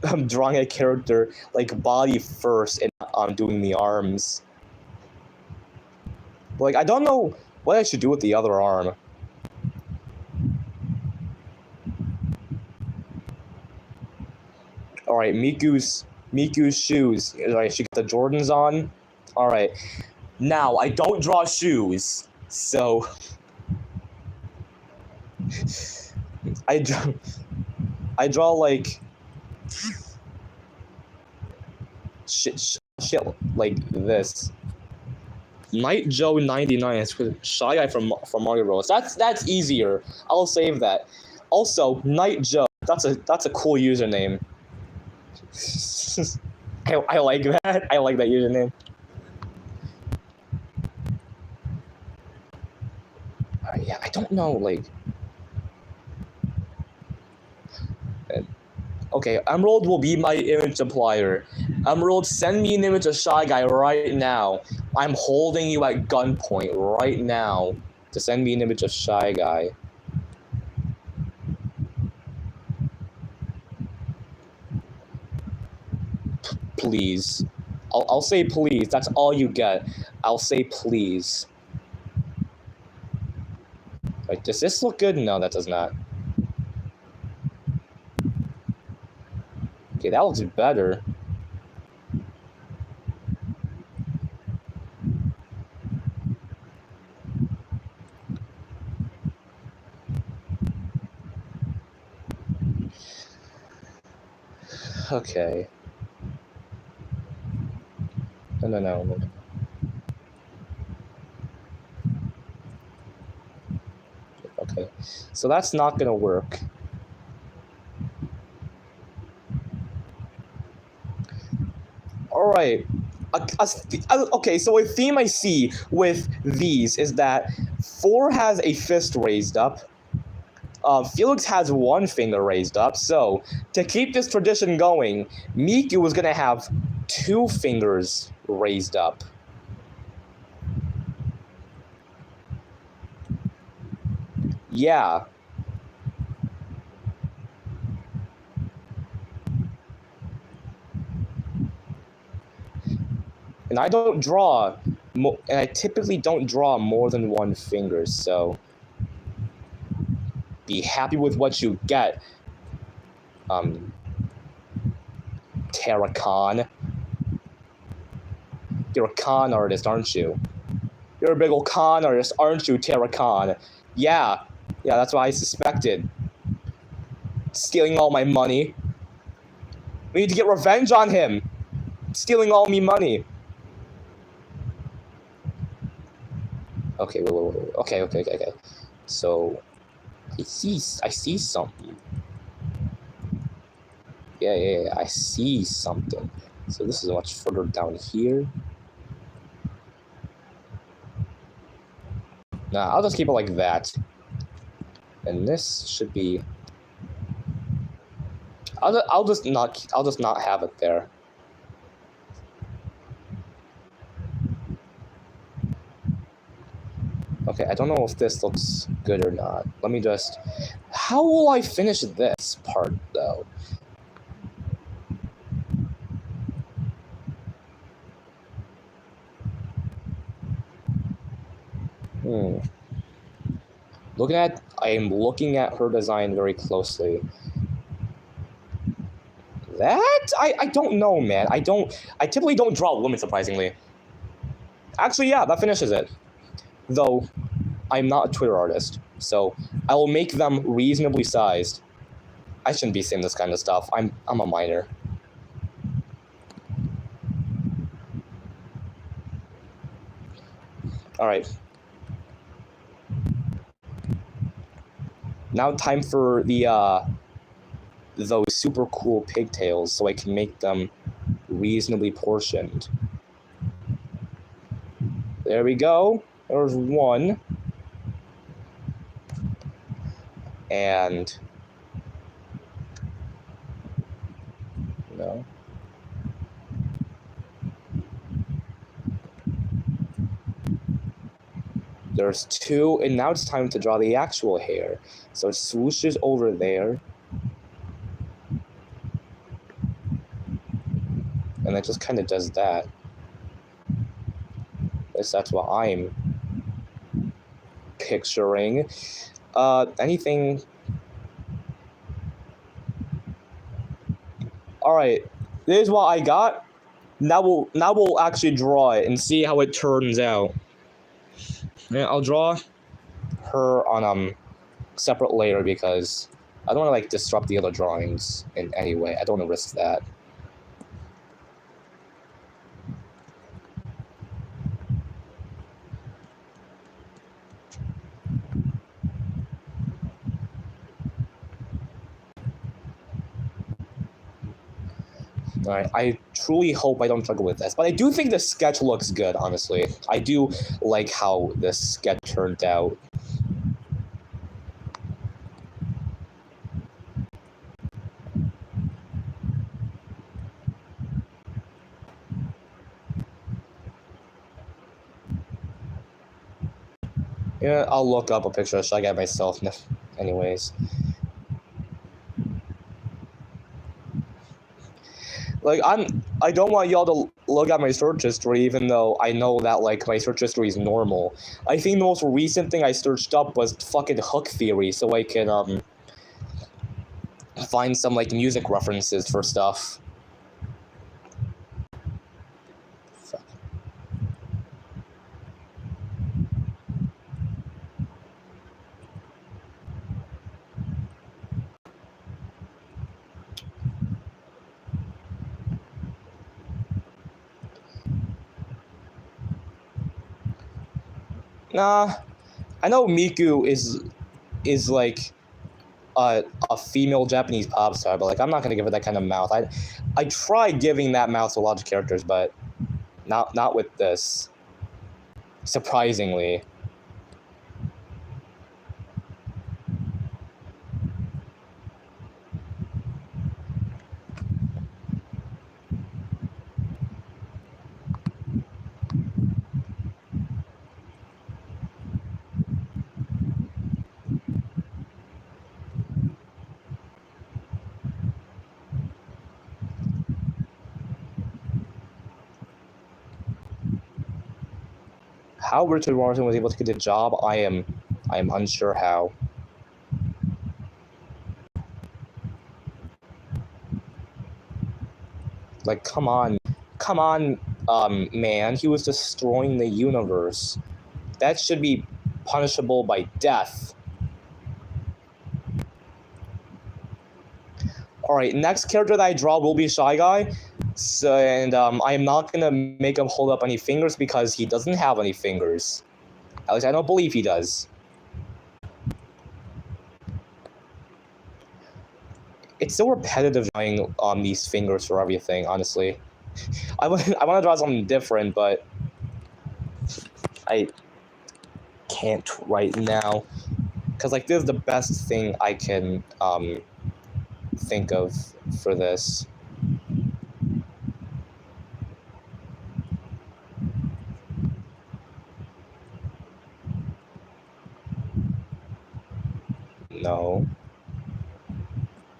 I'm drawing a character like body first and doing the arms. Like I don't know what I should do with the other arm. Alright, Miku's shoes. Alright, she got the Jordans on. Alright. Now I don't draw shoes, so I draw like shit like this. Night Joe 99 is Shy Guy from Mario Bros. That's easier. I'll save that. Also, Night Joe. That's a cool username. I like that. I like that username. Yeah, I don't know, like. Okay, Emerald will be my image supplier. Emerald, send me an image of Shy Guy right now. I'm holding you at gunpoint right now to send me an image of Shy Guy. Please. I'll say please. That's all you get. I'll say please. Like, does this look good? No, that does not. Okay, that looks better. Okay. No. Okay. So that's not gonna work. Alright. Okay, so a theme I see with these is that 4 has a fist raised up. Felix has one finger raised up, so to keep this tradition going, Miku is gonna have 2 fingers raised up. Yeah. And I don't draw, and I typically don't draw more than one finger, so be happy with what you get. Terracon. You're a con artist, aren't you? You're a big old con artist, aren't you, Terracon? Yeah, that's what I suspected. Stealing all my money. We need to get revenge on him. Stealing all me money. Okay, wait. Okay. So, I see something. Yeah, I see something. So this is much further down here. Nah, I'll just keep it like that. And this should be. I'll just not have it there. Okay, I don't know if this looks good or not. Let me just. How will I finish this part though? I am looking at her design very closely. That I don't know, man. I typically don't draw women, surprisingly. Actually, yeah, that finishes it. Though I'm not a Twitter artist, so I will make them reasonably sized. I shouldn't be saying this kind of stuff. I'm a minor. All right. Now time for the those super cool pigtails, so I can make them reasonably portioned. There we go. There's one. And no. There's two, and now it's time to draw the actual hair. So it swooshes over there. And it just kind of does that. At least that's what I'm picturing. Anything? Alright, this is what I got. Now we'll actually draw it and see how it turns out. Yeah, I'll draw her on separate layer because I don't want to like disrupt the other drawings in any way. I don't want to risk that. Alright, I truly hope I don't struggle with this, but I do think the sketch looks good, honestly. I do like how this sketch turned out. Yeah, I'll look up a picture of Shy Guy myself, anyways. Like, I don't want y'all to look at my search history, even though I know that, like, my search history is normal. I think the most recent thing I searched up was fucking Hook Theory, so I can, find some, like, music references for stuff. Fuck. Nah, I know Miku is like a female Japanese pop star, but like I'm not gonna give her that kind of mouth. I tried giving that mouth to a lot of characters, but not with this. Surprisingly. How Richard Morrison was able to get the job, I am unsure how. Like, come on, man. He was destroying the universe. That should be punishable by death. Alright, next character that I draw will be Shy Guy. So, and I am not gonna make him hold up any fingers because he doesn't have any fingers. At least I don't believe he does. It's so repetitive drawing these fingers for everything, honestly. I want to draw something different, but I can't right now. Because, like, this is the best thing I can think of for this. No.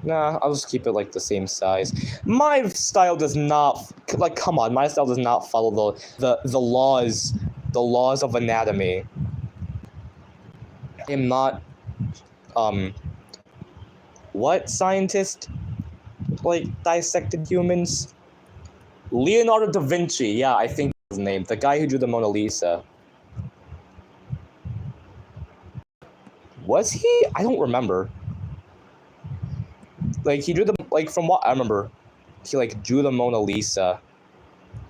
Nah, I'll just keep it like the same size. My style does not, like, come on, my style does not follow the laws of anatomy. I am not what scientist like dissected humans? Leonardo da Vinci, yeah, I think that's his name. The guy who drew the Mona Lisa. Was he? I don't remember. Like, he drew the, like, from what I remember, he, like, drew the Mona Lisa,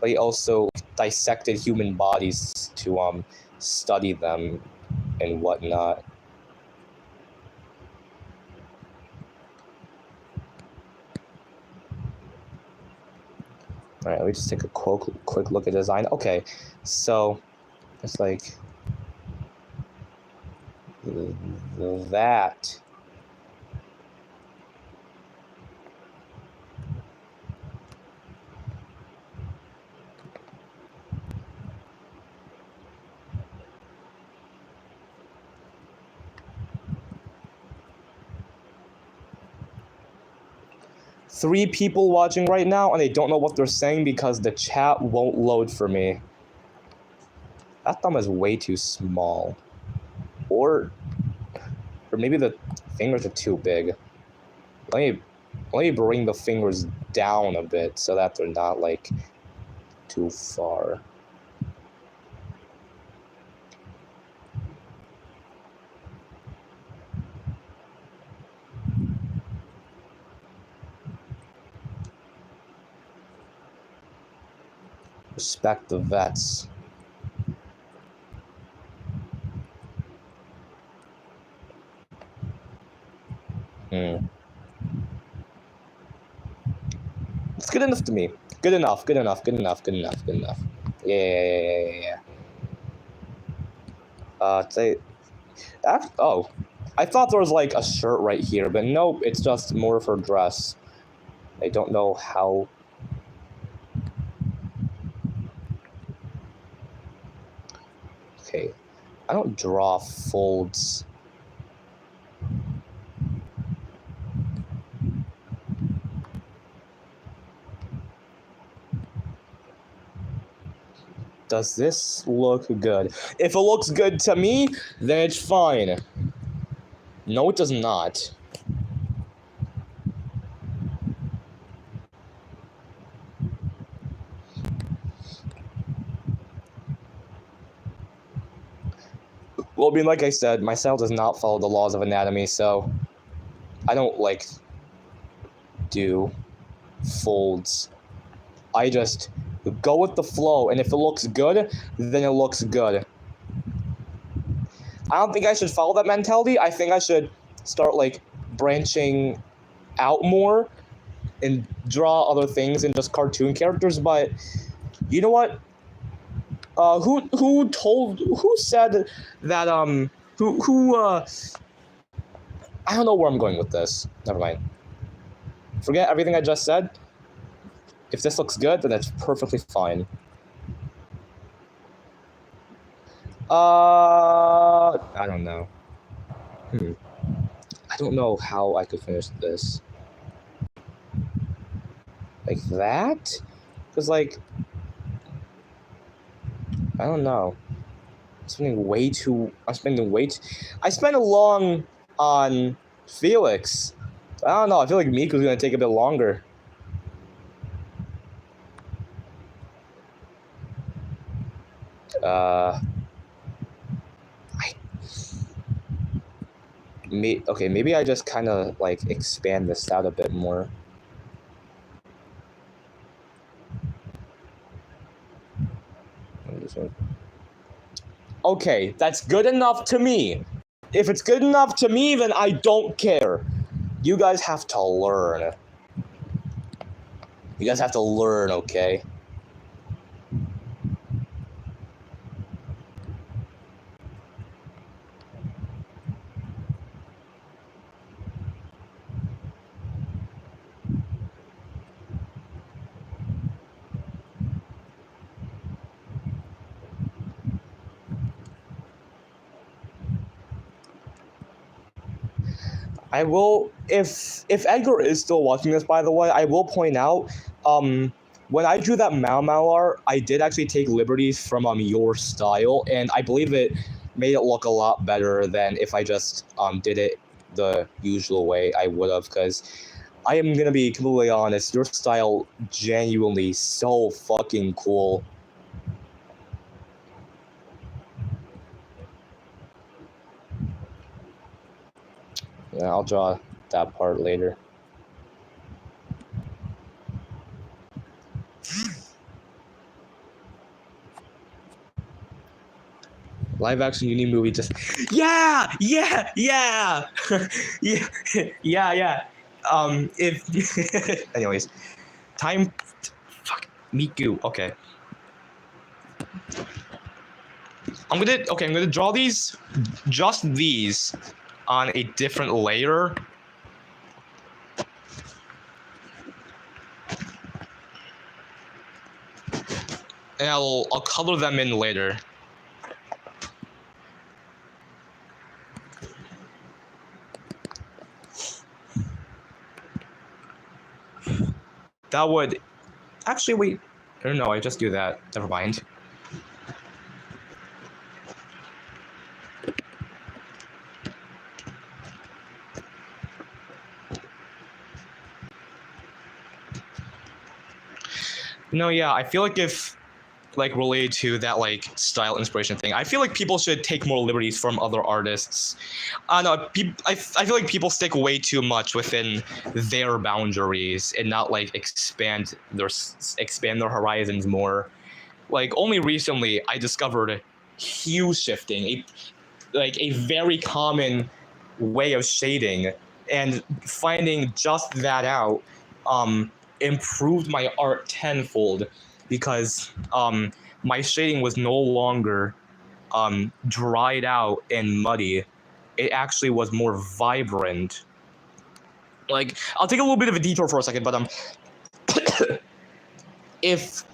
but he also dissected human bodies to, study them and whatnot. Alright, let me just take a quick look at design. Okay, so, it's like, that. Three people watching right now, and they don't know what they're saying because the chat won't load for me. That thumb is way too small. Or maybe the fingers are too big. Let me bring the fingers down a bit so that they're not, like, too far. Respect the vets. It's good enough to me. Good enough. Yeah. Oh. I thought there was, like, a shirt right here, but nope, it's just more of her dress. I don't know how. Okay. I don't draw folds. Does this look good? If it looks good to me, then it's fine. No, it does not. Well, I mean, like I said, my style does not follow the laws of anatomy, so I don't, like, do folds. I just go with the flow, and if it looks good, then it looks good. I don't think I should follow that mentality. I think I should start, like, branching out more and draw other things than just cartoon characters, but you know what? Who said that, I don't know where I'm going with this. Never mind. Forget everything I just said. If this looks good, then that's perfectly fine. I don't know. I don't know how I could finish this. Like that? Because, like, I don't know. spending way too. I'm spending way too. I spent long on Felix. I don't know. I feel like Miku's gonna take a bit longer. Okay, maybe I just kind of like expand this out a bit more. Okay, that's good enough to me. If it's good enough to me, then I don't care. You guys have to learn. You guys have to learn, okay? I will, if Edgar is still watching this, by the way, I will point out, when I drew that Mao Mao art, I did actually take liberties from your style, and I believe it made it look a lot better than if I just did it the usual way I would have, because I am gonna be completely honest, your style genuinely so fucking cool. Yeah, I'll draw that part later. Live action uni movie just yeah yeah if anyways, time fuck Miku. Okay, I'm gonna draw these, just these on a different layer. And I'll color them in later. That would actually wait. Or no, I just do that. Never mind. No, yeah, I feel like if, like, related to that, like, style inspiration thing, I feel like people should take more liberties from other artists. I don't know, I feel like people stick way too much within their boundaries and not, like, expand their horizons more. Like, only recently I discovered hue shifting, a very common way of shading, and finding just that out, improved my art tenfold, because my shading was no longer dried out and muddy. It actually was more vibrant. Like, I'll take a little bit of a detour for a second, but if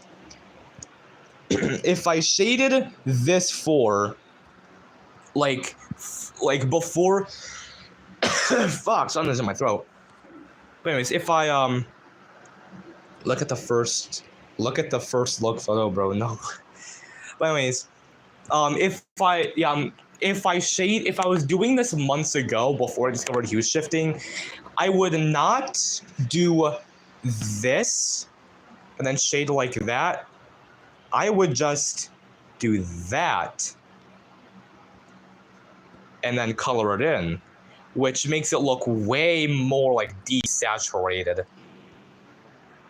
I shaded this for like before fuck, something's in my throat. But anyways, if I look at the first look photo, bro. No. But anyways, if I was doing this months ago before I discovered hue shifting, I would not do this and then shade like that. I would just do that and then color it in, which makes it look way more like desaturated.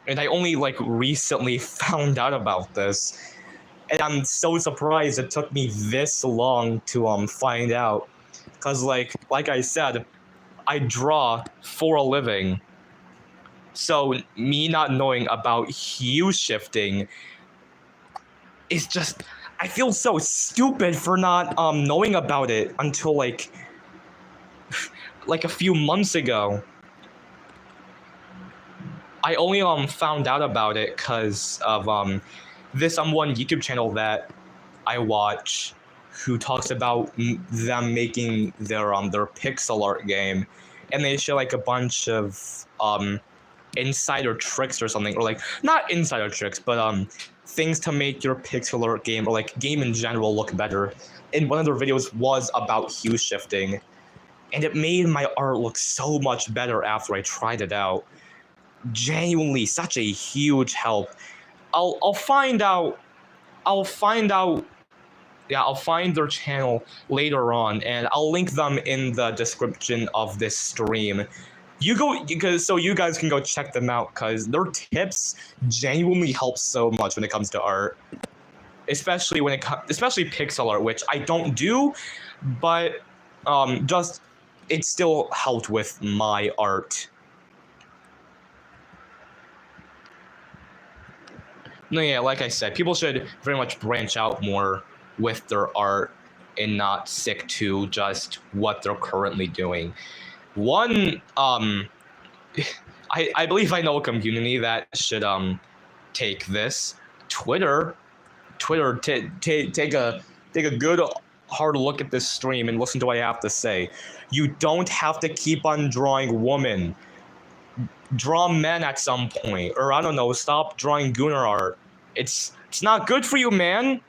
And I only like recently found out about this, and I'm so surprised it took me this long to find out, cause like I said, I draw for a living. So me not knowing about hue shifting is just, I feel so stupid for not knowing about it until like a few months ago. I only found out about it because of this one YouTube channel that I watch, who talks about them making their pixel art game, and they show like a bunch of insider tricks or something, or like not insider tricks, but things to make your pixel art game or like game in general look better. And one of their videos was about hue shifting, and it made my art look so much better after I tried it out. Genuinely, such a huge help. I'll find out. I'll find out. Yeah, I'll find their channel later on, and I'll link them in the description of this stream. You go because so you guys can go check them out because their tips genuinely help so much when it comes to art, especially especially pixel art, which I don't do, but just it still helped with my art. No, yeah, like I said, people should very much branch out more with their art and not stick to just what they're currently doing. One, I believe I know a community that should take this. Twitter, take a good hard look at this stream and listen to what I have to say. You don't have to keep on drawing women. Draw men at some point, or I don't know, stop drawing Gunnar art. It's not good for you, man.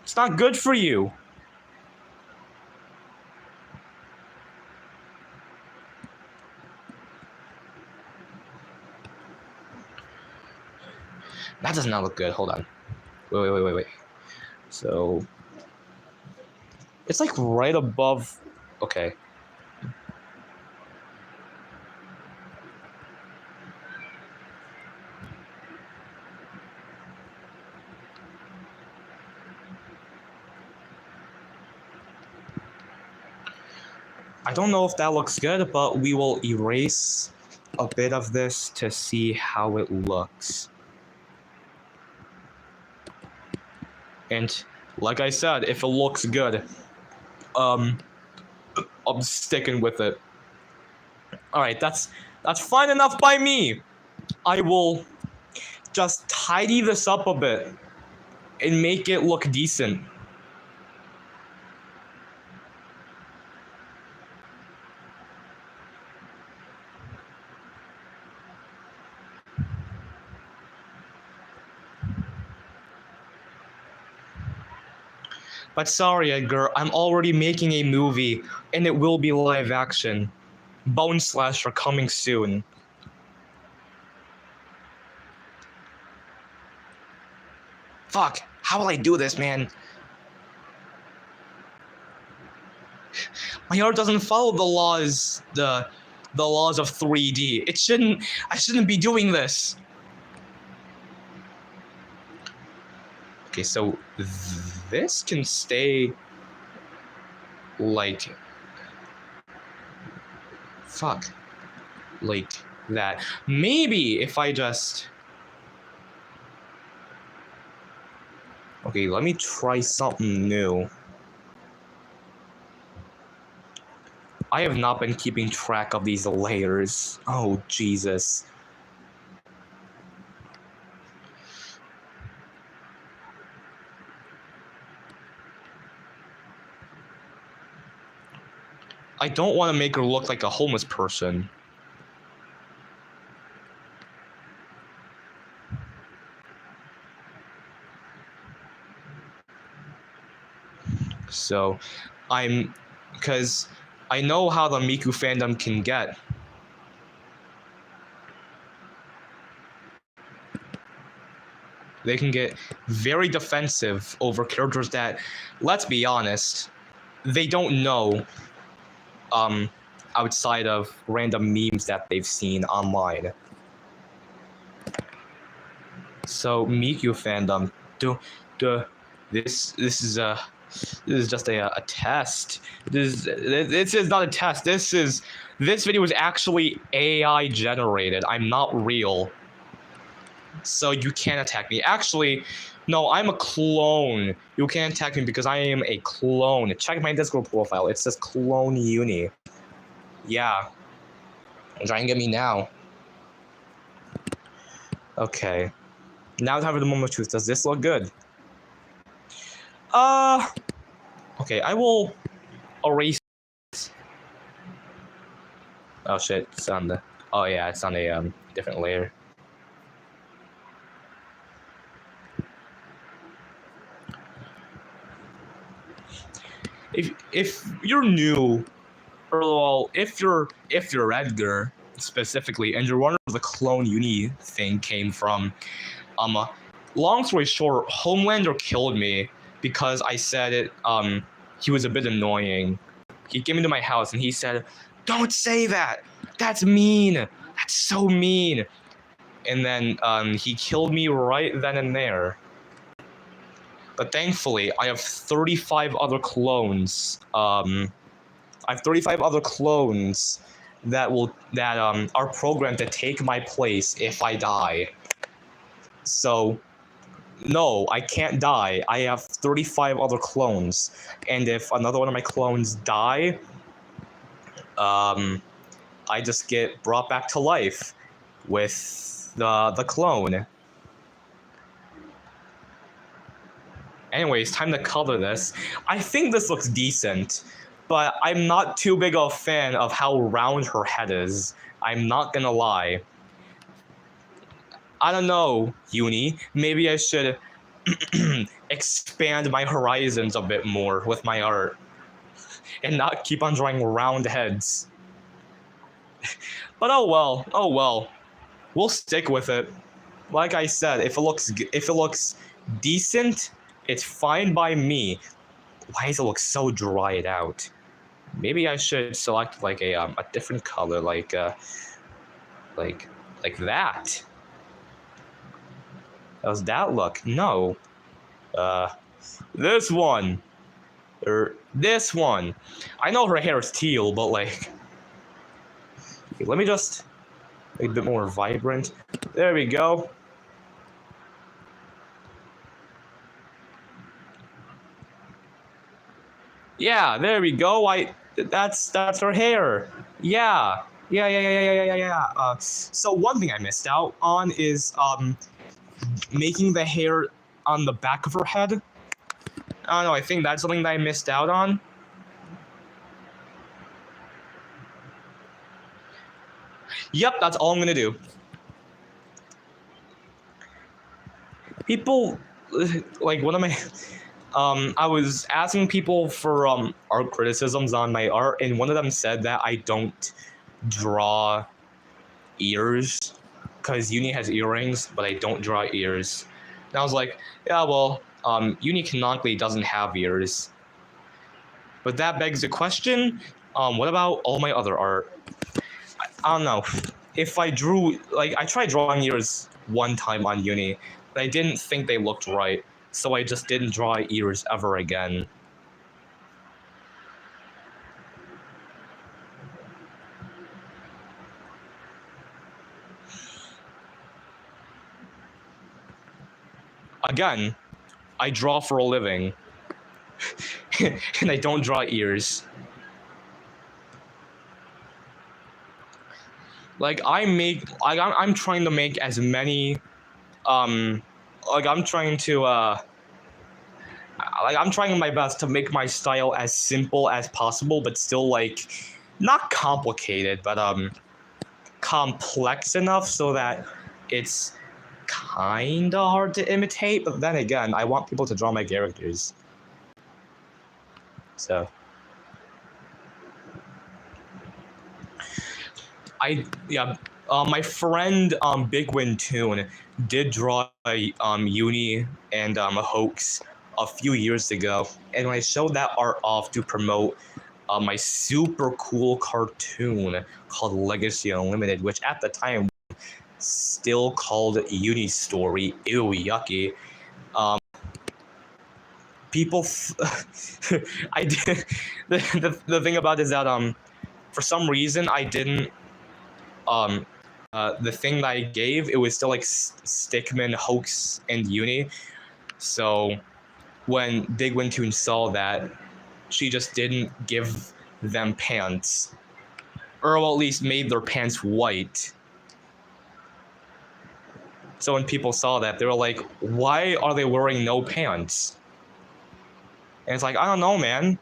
It's not good for you. That does not look good. Hold on. Wait. So it's like right above. Okay. I don't know if that looks good, but we will erase a bit of this to see how it looks. And like I said, if it looks good, I'm sticking with it. All right, that's fine enough by me. I will just tidy this up a bit and make it look decent. But sorry, Edgar, I'm already making a movie, and it will be live action. Bone Slasher coming soon. Fuck, how will I do this, man? My art doesn't follow the laws, the laws of 3D. I shouldn't be doing this. Okay, so this can stay like like that. Maybe if I just okay, let me try something new. I have not been keeping track of these layers. Oh, Jesus. I don't want to make her look like a homeless person. So, because I know how the Miku fandom can get. They can get very defensive over characters that, let's be honest, they don't know outside of random memes that they've seen online. So Miku fandom, this is just a test. This is not a test. This video is actually AI generated. I'm not real. So you can't attack me. Actually, no, I'm a clone. You can't attack me because I am a clone. Check my Discord profile. It says clone uni. Yeah. Try and get me now. Okay. Now time for the moment of truth. Does this look good? Okay, I will erase. Oh shit, it's on the. Oh yeah, it's on a different layer. if you're new, or well, if you're Edgar specifically, and you're wondering where the clone uni thing came from, long story short, Homelander killed me because I said it. He was a bit annoying. He came into my house and he said, "Don't say that. That's mean. That's so mean." And then he killed me right then and there. But thankfully, I have 35 other clones. I have 35 other clones that are programmed to take my place if I die. So, no, I can't die. I have 35 other clones, and if another one of my clones die, I just get brought back to life with the clone. Anyways, time to color this. I think this looks decent, but I'm not too big of a fan of how round her head is. I'm not gonna lie. I don't know, Uni. Maybe I should expand my horizons a bit more with my art and not keep on drawing round heads. But oh well. We'll stick with it. Like I said, if it looks decent, it's fine by me. Why does it look so dried out? Maybe I should select like a different color, like that. How's that look? No. This one. Or this one. I know her hair is teal, but like, okay, let me just make it a bit more vibrant. There we go. Yeah, there we go. That's her hair. Yeah. So one thing I missed out on is making the hair on the back of her head. I don't know, I think that's something that I missed out on. Yep, that's all I'm gonna do. People, like, one of my, I was asking people for art criticisms on my art, and one of them said that I don't draw ears, because Uni has earrings, but I don't draw ears. And I was like, yeah, well, Uni canonically doesn't have ears. But that begs the question, what about all my other art? I don't know. If I drew, like, I tried drawing ears one time on Uni, but I didn't think they looked right, so I just didn't draw ears ever again. Again, I draw for a living, and I don't draw ears. Like, I'm trying to make as many, like, I'm trying to, like, I'm trying my best to make my style as simple as possible, but still, like, not complicated, but, complex enough so that it's kinda hard to imitate, but then again, I want people to draw my characters. So. My friend Big Win Toon did draw a Uni and a Hoax a few years ago, and when I showed that art off to promote my super cool cartoon called Legacy Unlimited, which at the time still called Uni Story. Ew, yucky. People, I did. The thing about it is that for some reason I didn't the thing that I gave, it was still like Stickman, Hoax, and Uni. So when Big Wintoon saw that, she just didn't give them pants. Or well, at least made their pants white. So when people saw that, they were like, why are they wearing no pants? And it's like, I don't know, man.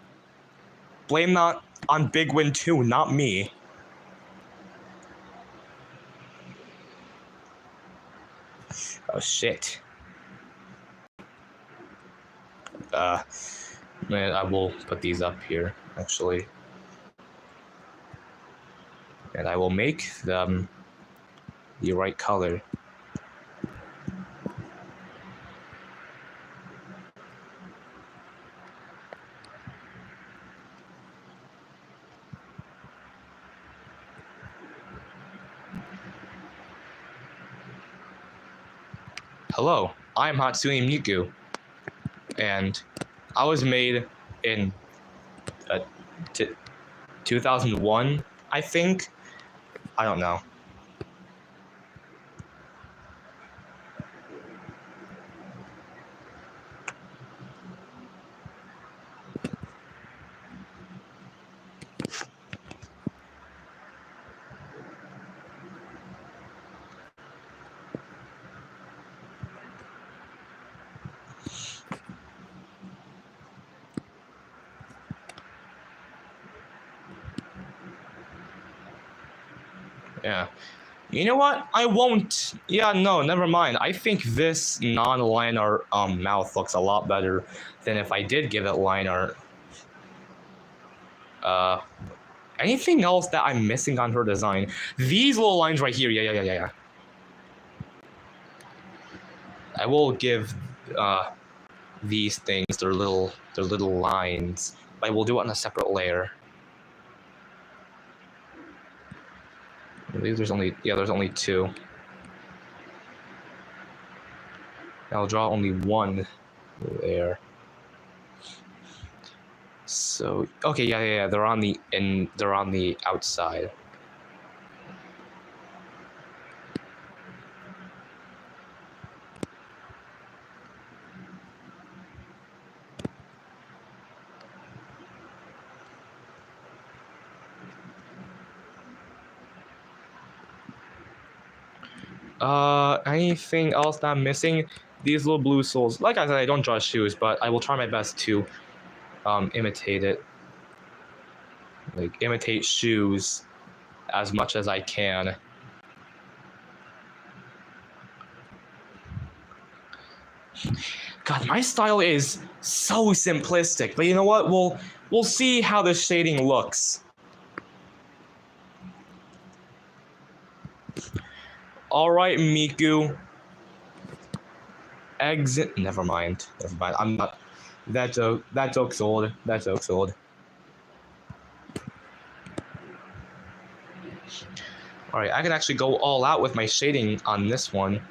Blame that on Big Wintoon, not me. Oh shit. And I will put these up here, actually. And I will make them the right color. Hello, I'm Hatsune Miku, and I was made in 2001, I think. I don't know. Yeah. You know what? I won't. Yeah, no, never mind. I think this non-line art mouth looks a lot better than if I did give it line art. Anything else that I'm missing on her design? These little lines right here. Yeah. I will give these things their little lines. But I will do it on a separate layer. I believe there's only two. I'll draw only one there. So okay, yeah. They're on the outside. Anything else that I'm missing? These little blue souls. Like I said, I don't draw shoes, but I will try my best to imitate it. Like imitate shoes as much as I can. God, my style is so simplistic, but you know what? We'll see how the shading looks. All right, Miku. Exit. Never mind. I'm not. That joke's old. That joke's old. All right, I can actually go all out with my shading on this one.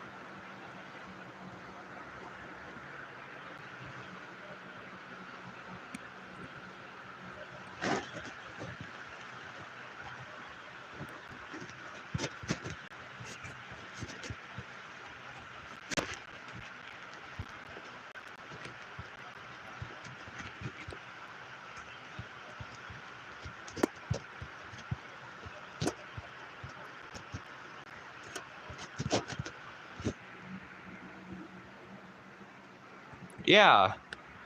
Yeah,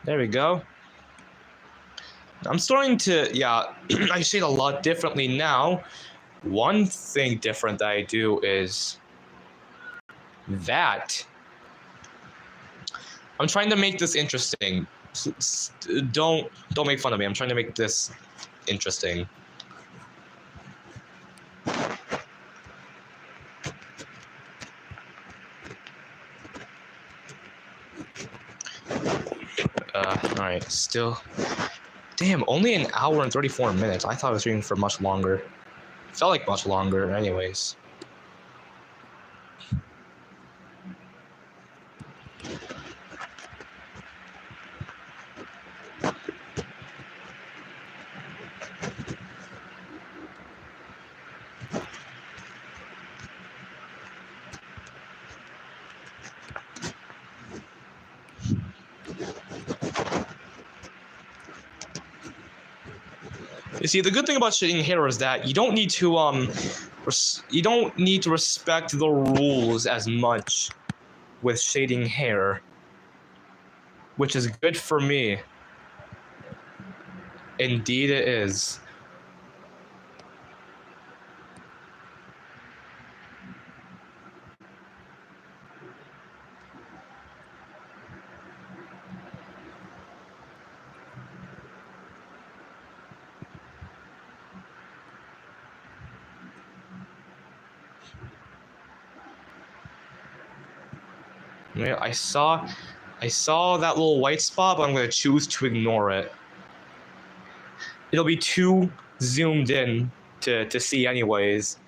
there we go. I'm starting to, yeah, I shade a lot differently now. One thing different that I do is that I'm trying to make this interesting. Don't make fun of me. I'm trying to make this interesting. All right, still. Damn, only an hour and 34 minutes. I thought I was reading for much longer. Felt like much longer, anyways. You see, the good thing about shading hair is that you don't need to respect the rules as much with shading hair, which is good for me. Indeed, it is. Yeah, I saw that little white spot, but I'm gonna choose to ignore it. It'll be too zoomed in to see anyways.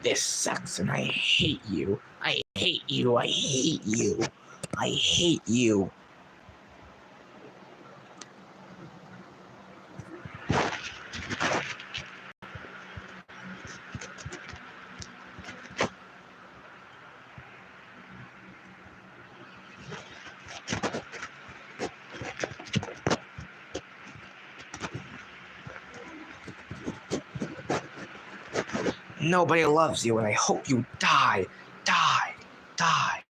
This sucks and I hate you. I hate you. I hate you. I hate you. Nobody loves you and I hope you die. Die. Die.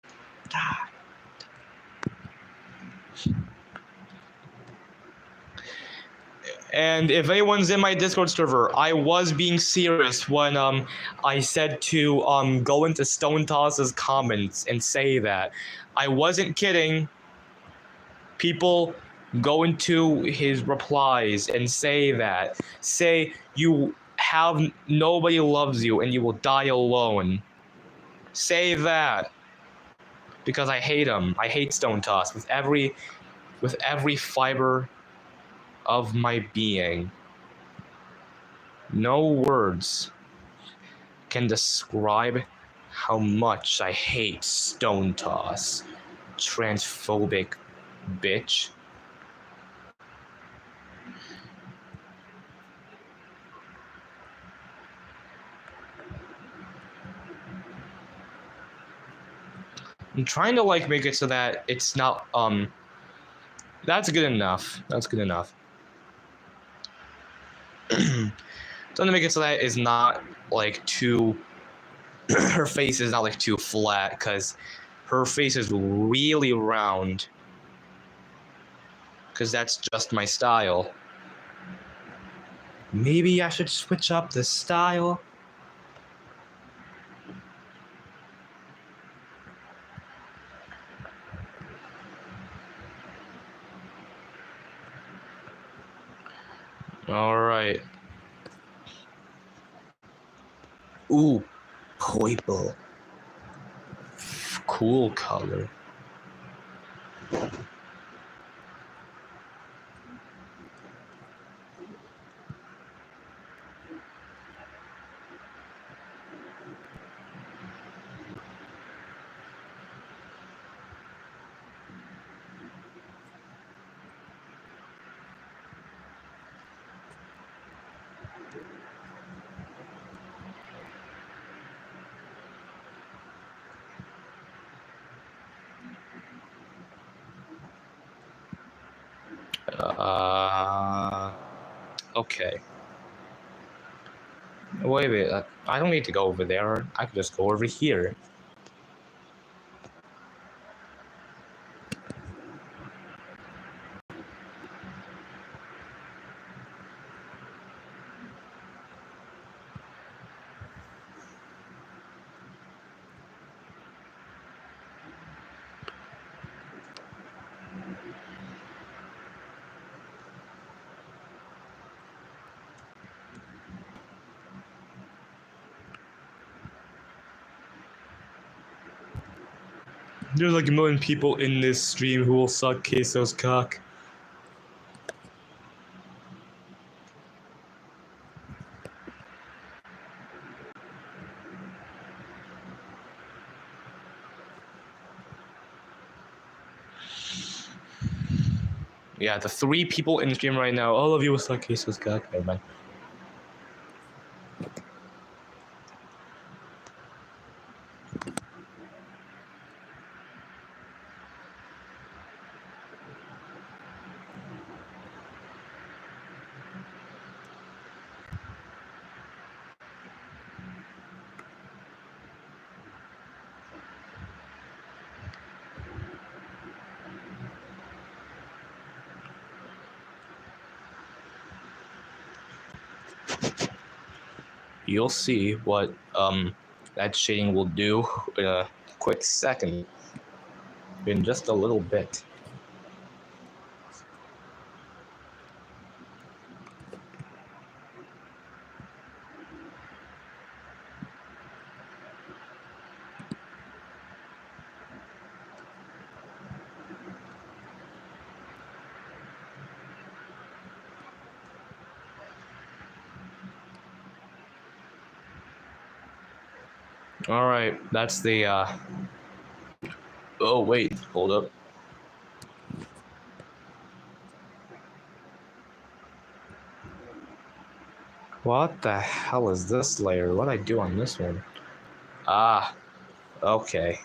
Die. And if anyone's in my Discord server, I was being serious when I said to go into Stone Toss's comments and say that. I wasn't kidding. People go into his replies and say that. Say you have nobody loves you and you will die alone. Say that. Because I hate him. I hate Stone Toss with every fiber of my being. No words can describe how much I hate Stone Toss. Transphobic bitch. I'm trying to like make it so that it's not that's good enough. That's good enough. Trying to make it so that it's not like too her face is not like too flat, because her face is really round, because that's just my style. Maybe I should switch up the style. All right. Ooh, purple. Cool color. Okay. Wait a minute. I don't need to go over there. I can just go over here. There's like a million people in this stream who will suck Queso's cock. Yeah, the 3 people in the stream right now, all of you will suck Queso's cock. Never mind. You'll see what that shading will do in a quick second. In just a little bit. All right, that's the. Oh wait, hold up. What the hell is this layer? What did I do on this one? Ah, okay,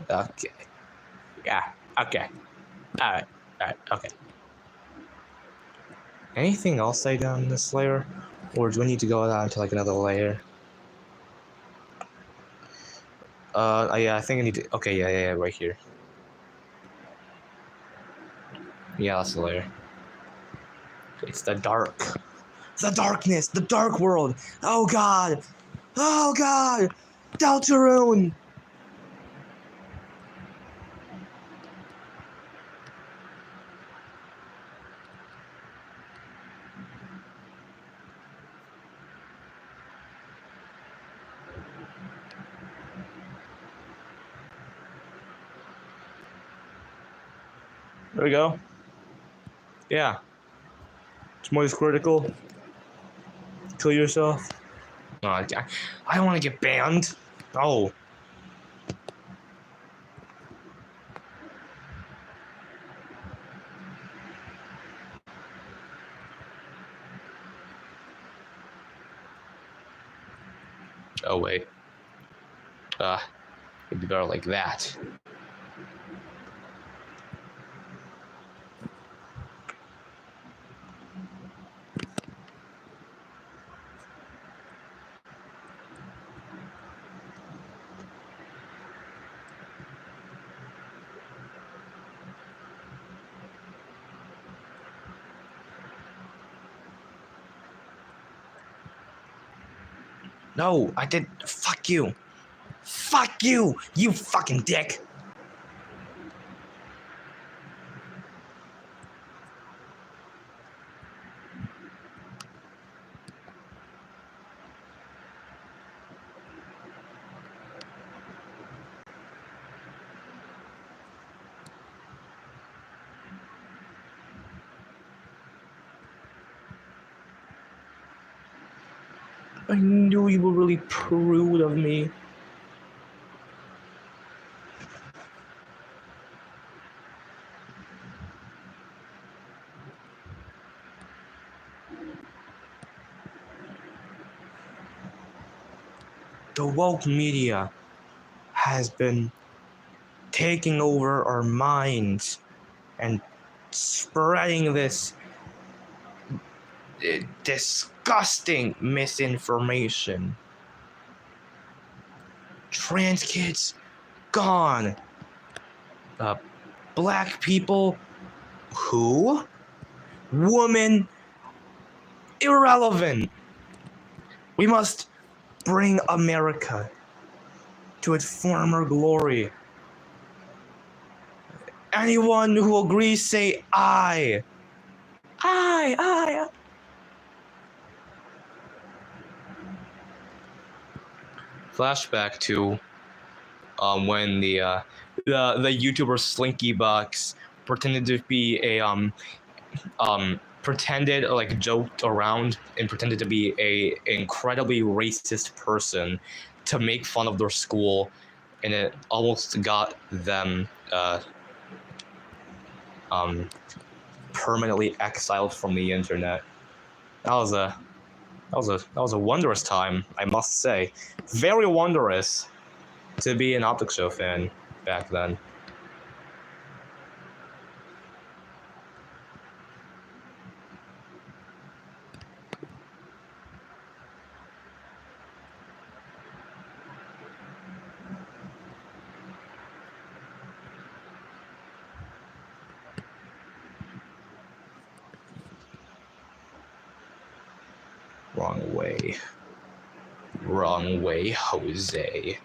okay, yeah, okay, all right, okay. Anything else I done on this layer, or do I need to go down to like another layer? Yeah, I think I need to. Okay, yeah, right here. Yeah, that's the layer. It's the dark. The darkness, the dark world. Oh god! Oh god! Deltarune! There we go. Yeah. It's more critical. Kill yourself. No, I don't want to get banned. Oh. Oh wait. It'd be better like that. No, I did. Fuck you. Fuck you, you fucking dick. I knew you were really prude of me. The woke media has been taking over our minds and spreading this disgusting misinformation. Trans kids gone. Black people who? Woman irrelevant. We must bring America to its former glory. Anyone who agrees, say aye. Aye. Flashback to when the YouTuber Slinky Bucks pretended to be a pretended like joked around and pretended to be a incredibly racist person to make fun of their school, and it almost got them permanently exiled from the internet. That was a wondrous time, I must say. Very wondrous to be an Optic Show fan back then. Wrong way. Wrong way, Jose.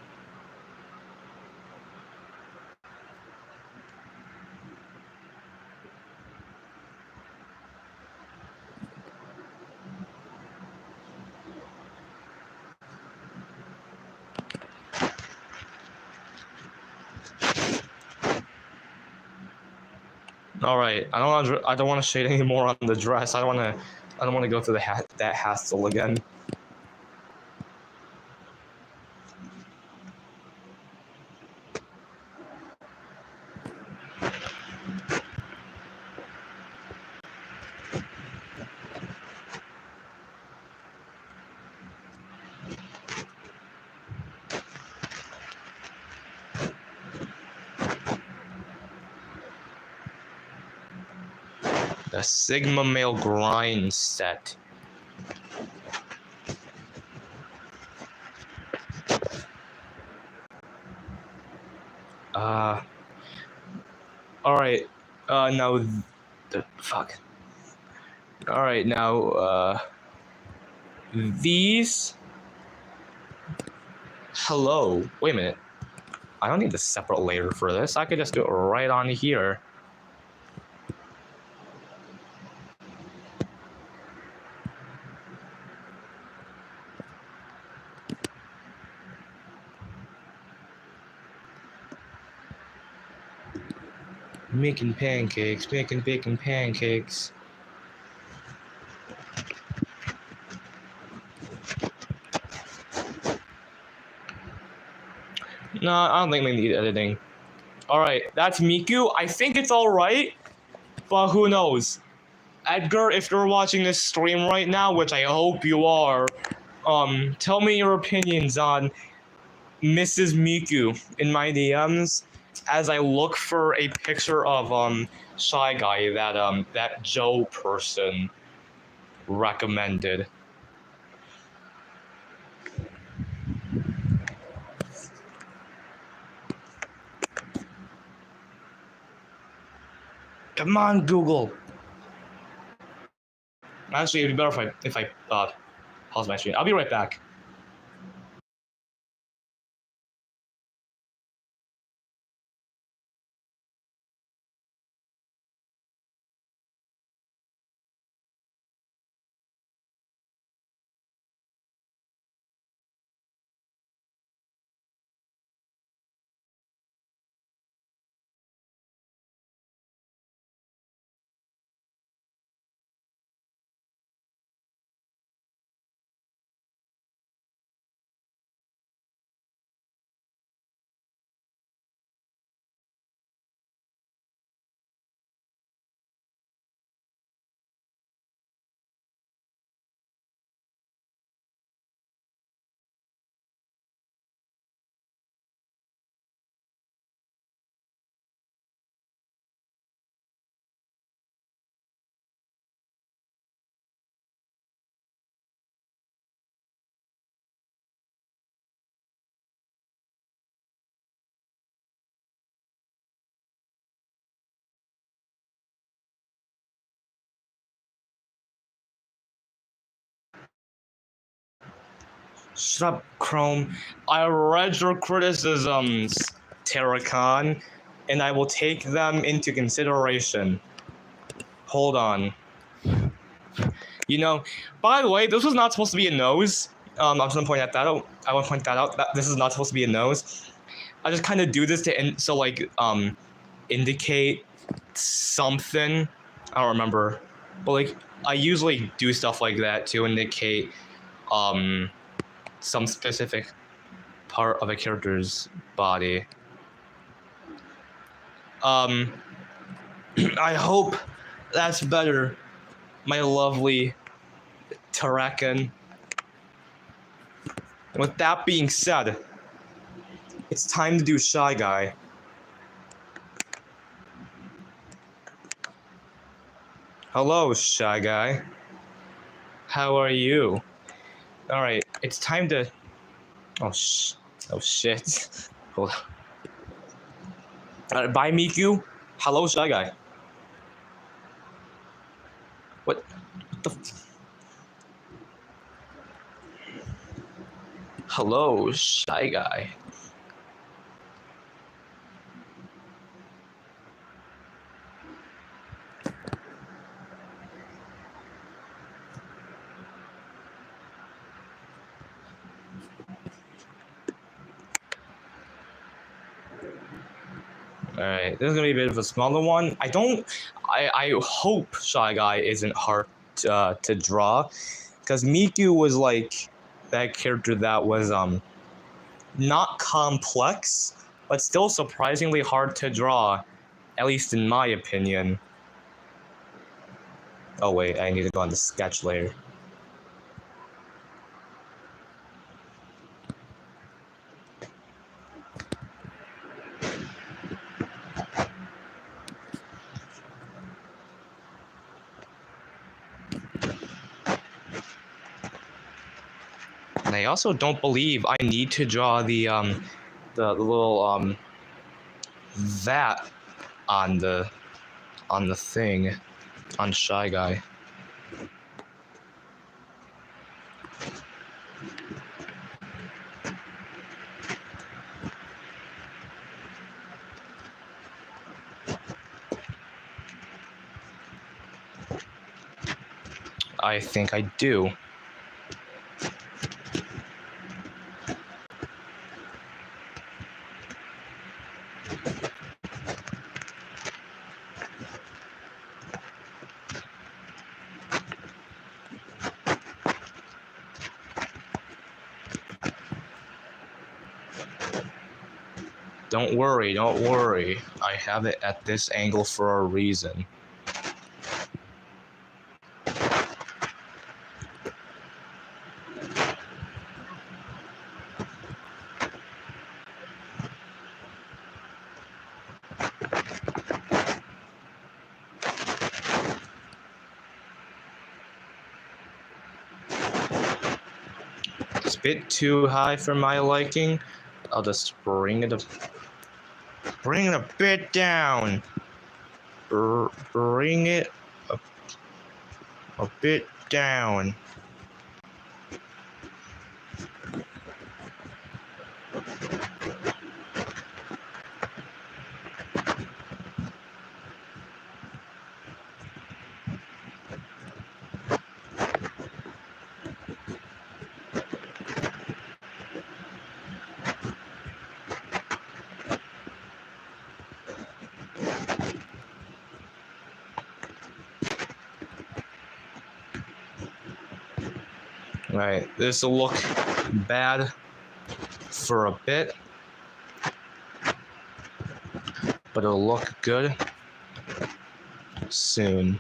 All right, I don't want to shade anymore on the dress. I don't want to go through that hassle again. The Sigma Male Grind set. Alright. Now the fuck. Alright, now these. Hello. Wait a minute. I don't need a separate layer for this. I could just do it right on here. Making pancakes, baking pancakes. No, I don't think we need editing. Alright, that's Miku. I think it's alright, but who knows? Edgar, if you're watching this stream right now, which I hope you are, tell me your opinions on Mrs. Miku in my DMs as I look for a picture of Shy Guy that Joe person recommended. Come on, Google. Actually, it'd be better if I pause my screen. I'll be right back. Shut up, Chrome. I read your criticisms, Terracon, and I will take them into consideration. Hold on. You know, by the way, this was not supposed to be a nose. I'm just gonna point that out. I want to point that out. That this is not supposed to be a nose. I just kind of do this to indicate something. I don't remember, but like I usually do stuff like that to indicate some specific part of a character's body. I hope that's better, my lovely Terrakan. With that being said, it's time to do Shy Guy. Hello, Shy Guy. How are you? Alright, it's time to... Oh shit. Hold on. Alright, bye, Miku. Hello, Shy Guy. What the... Hello, Shy Guy. Alright, this is gonna be a bit of a smaller one. I hope Shy Guy isn't hard to draw, because Miku was like that character that was not complex, but still surprisingly hard to draw, at least in my opinion. Oh wait, I need to go on the sketch layer. And I also don't believe I need to draw the little that on the thing on Shy Guy. I think I do. Don't worry, don't worry. I have it at this angle for a reason. It's a bit too high for my liking. I'll just bring it a bit down. Bring it a bit down. Right, this will look bad for a bit, but it'll look good soon.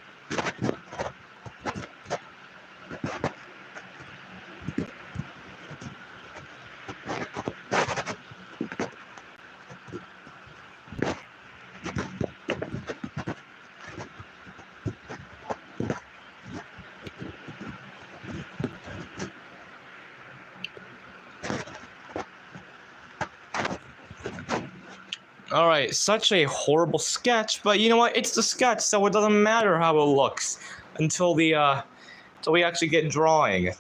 Alright, such a horrible sketch, but you know what? It's the sketch, so it doesn't matter how it looks until we actually get drawing.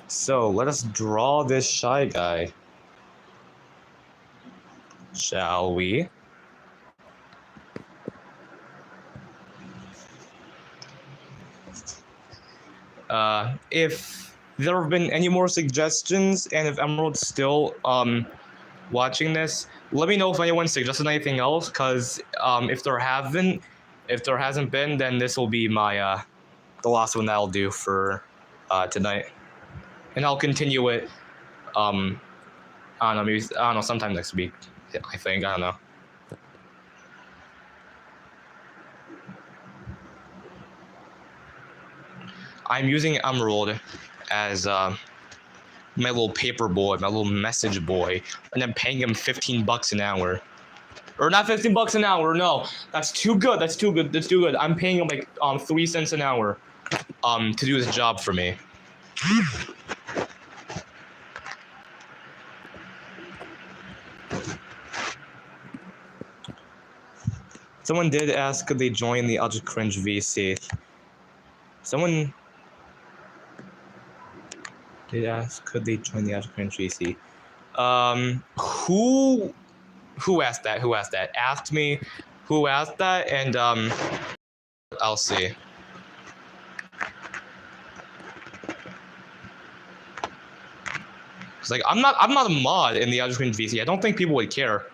So let us draw this Shy Guy. Shall we? If there have been any more suggestions, and if Emerald's still watching this, let me know if anyone suggested anything else. Cause if there hasn't been, then this will be my the last one that I'll do for tonight, and I'll continue it. I don't know, maybe sometime next week. I think, I don't know. I'm using Emerald as my little paper boy, my little message boy, and I'm paying him $15 an hour. Or not $15 an hour, no. That's too good. That's too good. I'm paying him like 3 cents an hour to do this job for me. Someone did ask could they join the Ultra Cringe VC. Someone did ask, could they join the Azure Cringe VC? Who asked that? Who asked that? Asked me who asked that, and I'll see. It's like I'm not a mod in the Azure Cringe VC. I don't think people would care.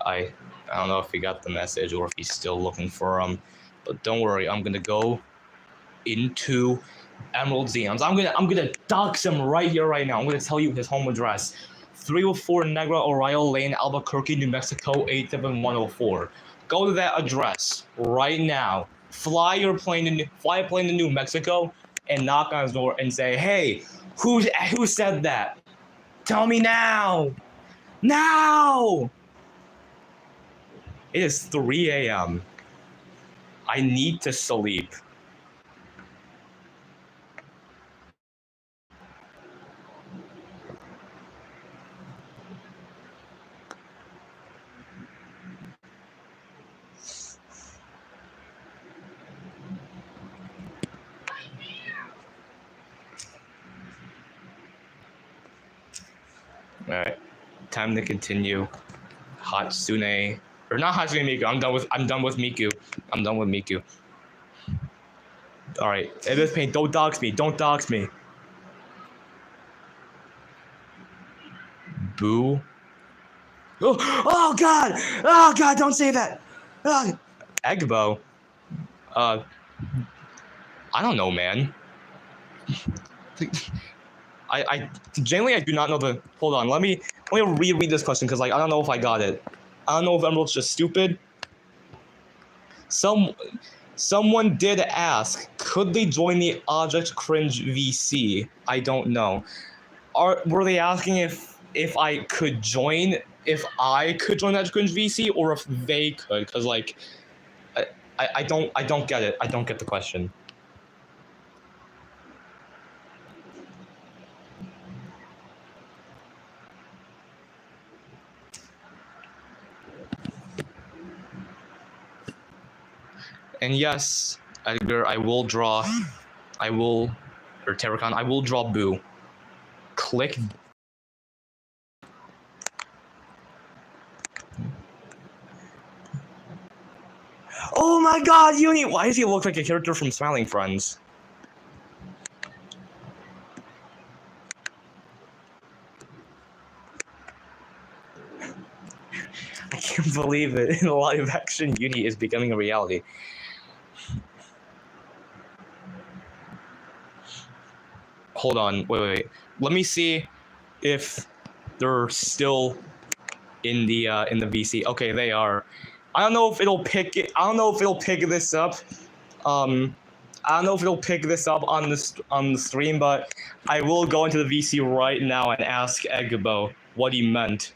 I don't know if he got the message or if he's still looking for him, but don't worry, I'm gonna go into Emerald Xeons. I'm gonna dox him right here, right now. I'm gonna tell you his home address: 304 Negra Arroyo Lane, Albuquerque, New Mexico 87104. Go to that address right now. Fly a plane to New Mexico and knock on his door and say, "Hey, who said that? Tell me now, now!" It is 3 a.m. I need to sleep. Alright. Time to continue. Hatsune. Or not Hatsune Miku. I'm done with Miku. I'm done with Miku. Alright. At this point, don't dox me. Don't dox me. Boo. Oh god! Oh god, don't say that! Egbo. I don't know, man. I genuinely I do not know the. Hold on, let me reread this question because like I don't know if I got it. I don't know if Emerald's just stupid. Someone did ask, could they join the Object Cringe VC? I don't know. Were they asking if I could join the Object Cringe VC or if they could? Because like I don't get it. I don't get the question. And yes, Edgar, I will draw. Or Terracon, I will draw Boo. Click. Oh my god, Uni! Why does he look like a character from Smiling Friends? I can't believe it. In live action, Uni is becoming a reality. Hold on, wait. Let me see if they're still in the VC. Okay, they are. I don't know if it'll pick it. I don't know if it'll pick this up. I don't know if it'll pick this up on the stream, but I will go into the VC right now and ask Egbo what he meant.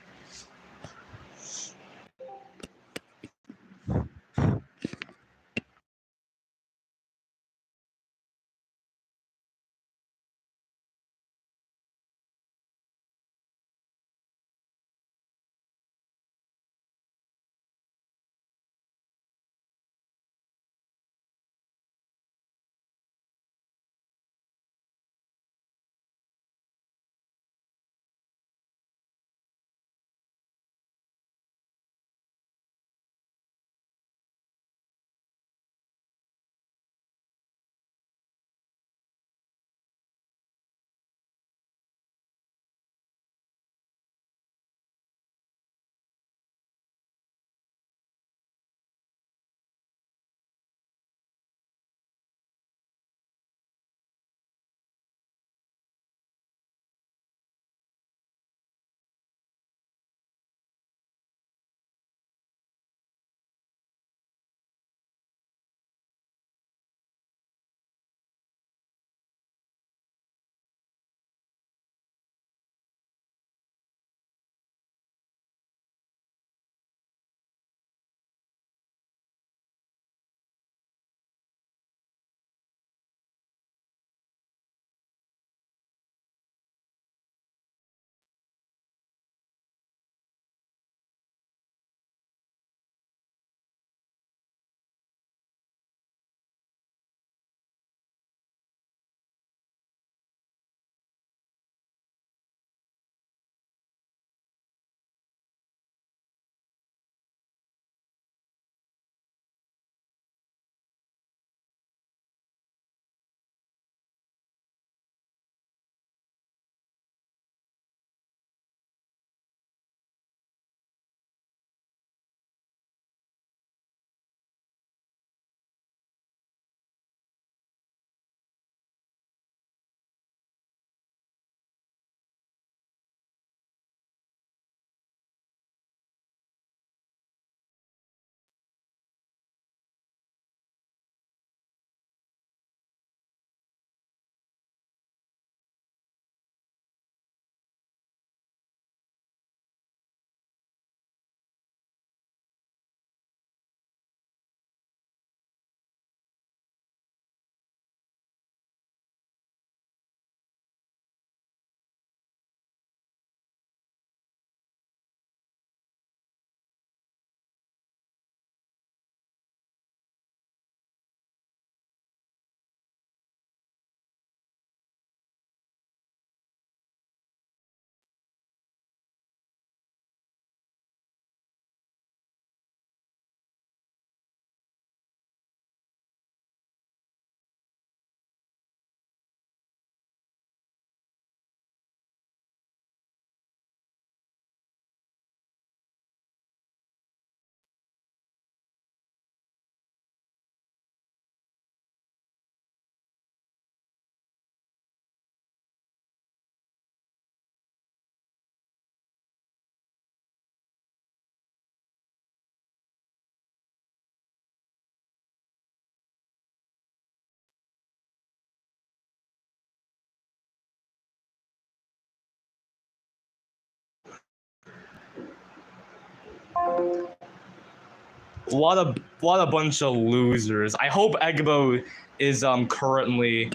What a bunch of losers. I hope Egbo is currently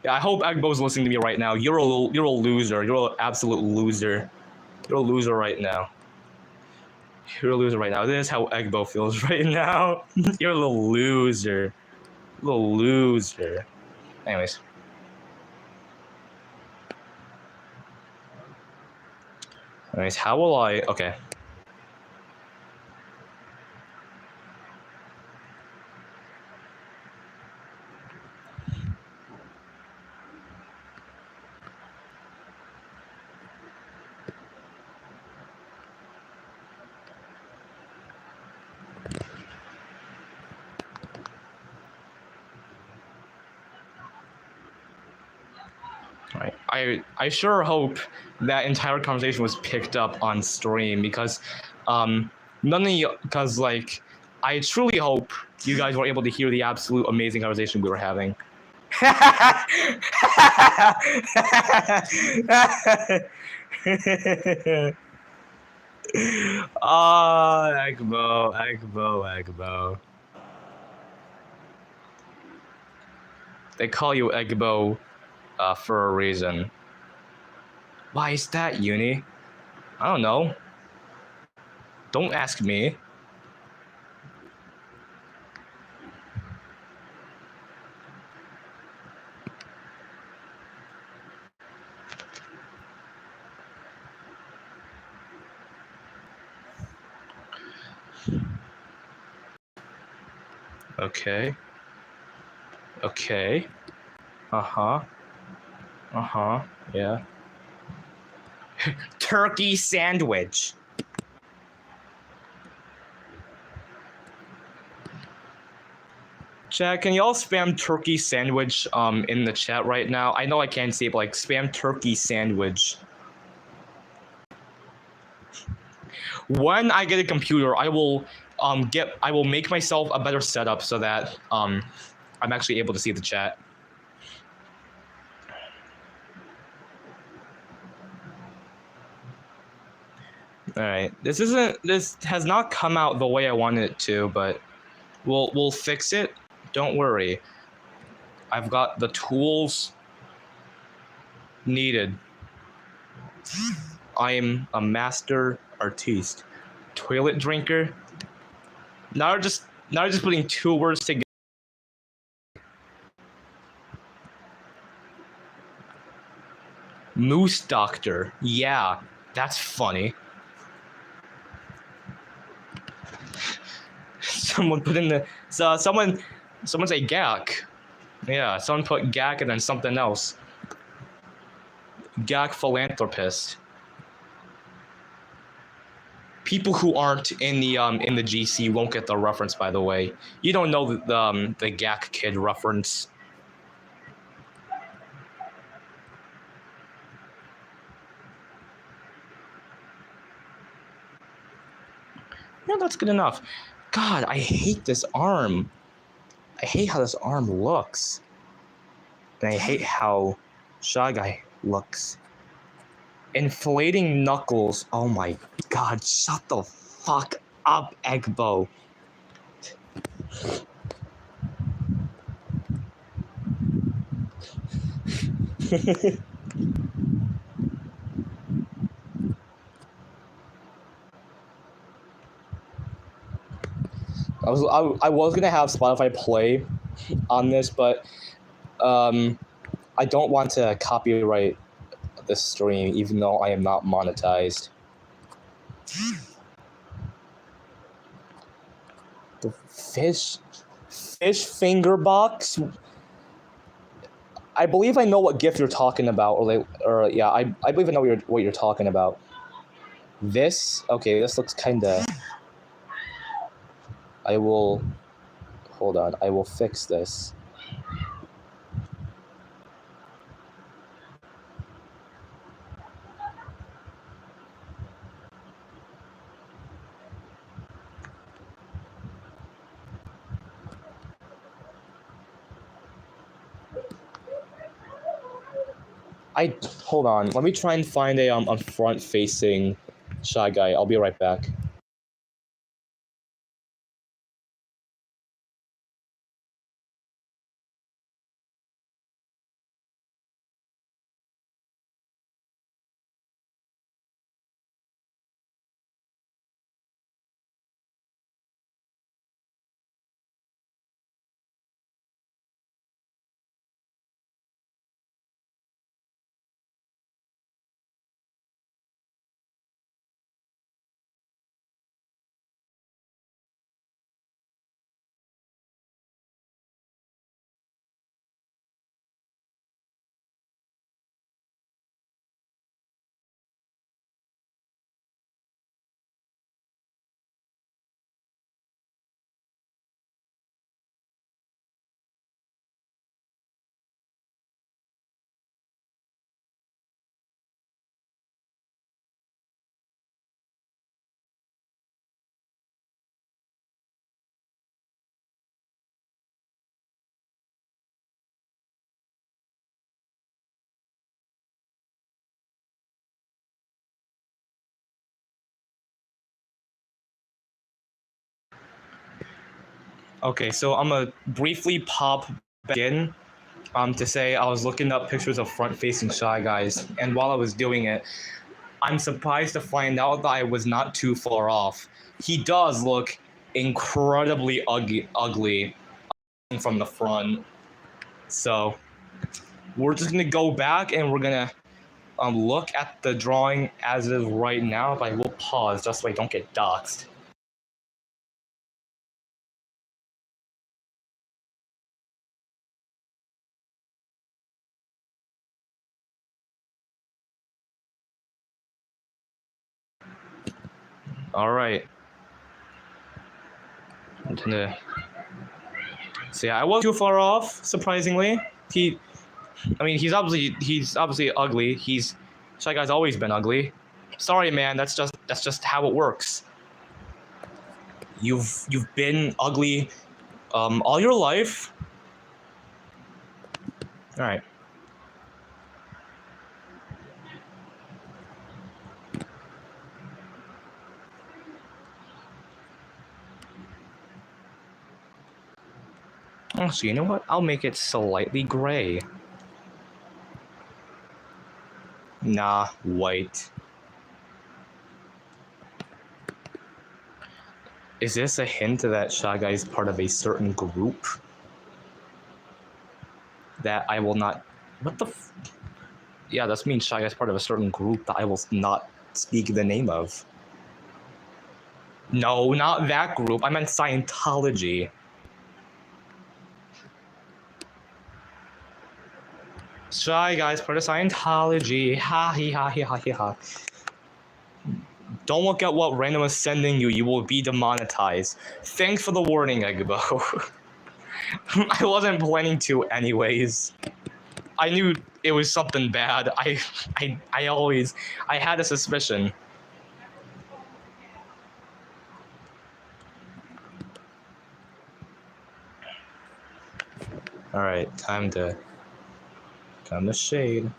yeah, I hope Egbo's listening to me right now. You're a loser. You're an absolute loser. You're a loser right now. You're a loser right now. This is how Egbo feels right now. You're a little loser. Little loser. Anyways. Anyways, how will I... Okay. I sure hope that entire conversation was picked up on stream because none of you, because like I truly hope you guys were able to hear the absolute amazing conversation we were having. Ah, Egbo. They call you Egbo for a reason. Why is that, Uni? I don't know. Don't ask me. Okay. Okay. Uh-huh. Uh-huh. Yeah. Turkey sandwich. Chat, can y'all spam turkey sandwich in the chat right now? I know I can't see it, but like spam turkey sandwich. When I get a computer, I will make myself a better setup so that I'm actually able to see the chat. All right, this has not come out the way I wanted it to, but we'll fix it. Don't worry. I've got the tools needed. I am a master artiste. Toilet drinker. Now we're just putting two words together. Moose doctor. Yeah, that's funny. Someone put in the someone say Gak. Yeah, someone put Gak and then something else. Gak philanthropist. People who aren't in the GC won't get the reference, by the way. You don't know the Gak kid reference. No, that's good enough. God, I hate this arm. I hate how this arm looks. And I hate how Shy Guy looks. Inflating knuckles. Oh my god, shut the fuck up, Egbo. I was gonna have Spotify play on this, but I don't want to copyright the stream, even though I am not monetized. The fish finger box. I believe I know what GIF you're talking about, or yeah, I believe I know what you're talking about. This this looks kinda. Hold on. I will fix this. Hold on. Let me try and find a front-facing Shy Guy. I'll be right back. Okay, so I'm gonna briefly pop back in to say I was looking up pictures of front-facing Shy Guys, and while I was doing it, I'm surprised to find out that I was not too far off. He does look incredibly ugly from the front. So we're just gonna go back and we're gonna look at the drawing as is right now, but I will pause just so I don't get doxxed. All right. I'm gonna. So yeah, I wasn't too far off. Surprisingly, he's obviously ugly. Shy Guy's always been ugly. Sorry, man. That's just how it works. You've been ugly, all your life. All right. Oh, so you know what? I'll make it slightly gray. Nah, white. Is this a hint that Shy Guy is part of a certain group? That I will not. What the? Yeah, that means Shy Guy is part of a certain group that I will not speak the name of. No, not that group. I meant Scientology. Shy Guys part of Scientology. Ha he ha he ha he ha. Don't look at what random is sending you. You will be demonetized. Thanks for the warning, Egbo. I wasn't planning to, anyways. I knew it was something bad. I had a suspicion. All right, time to shade.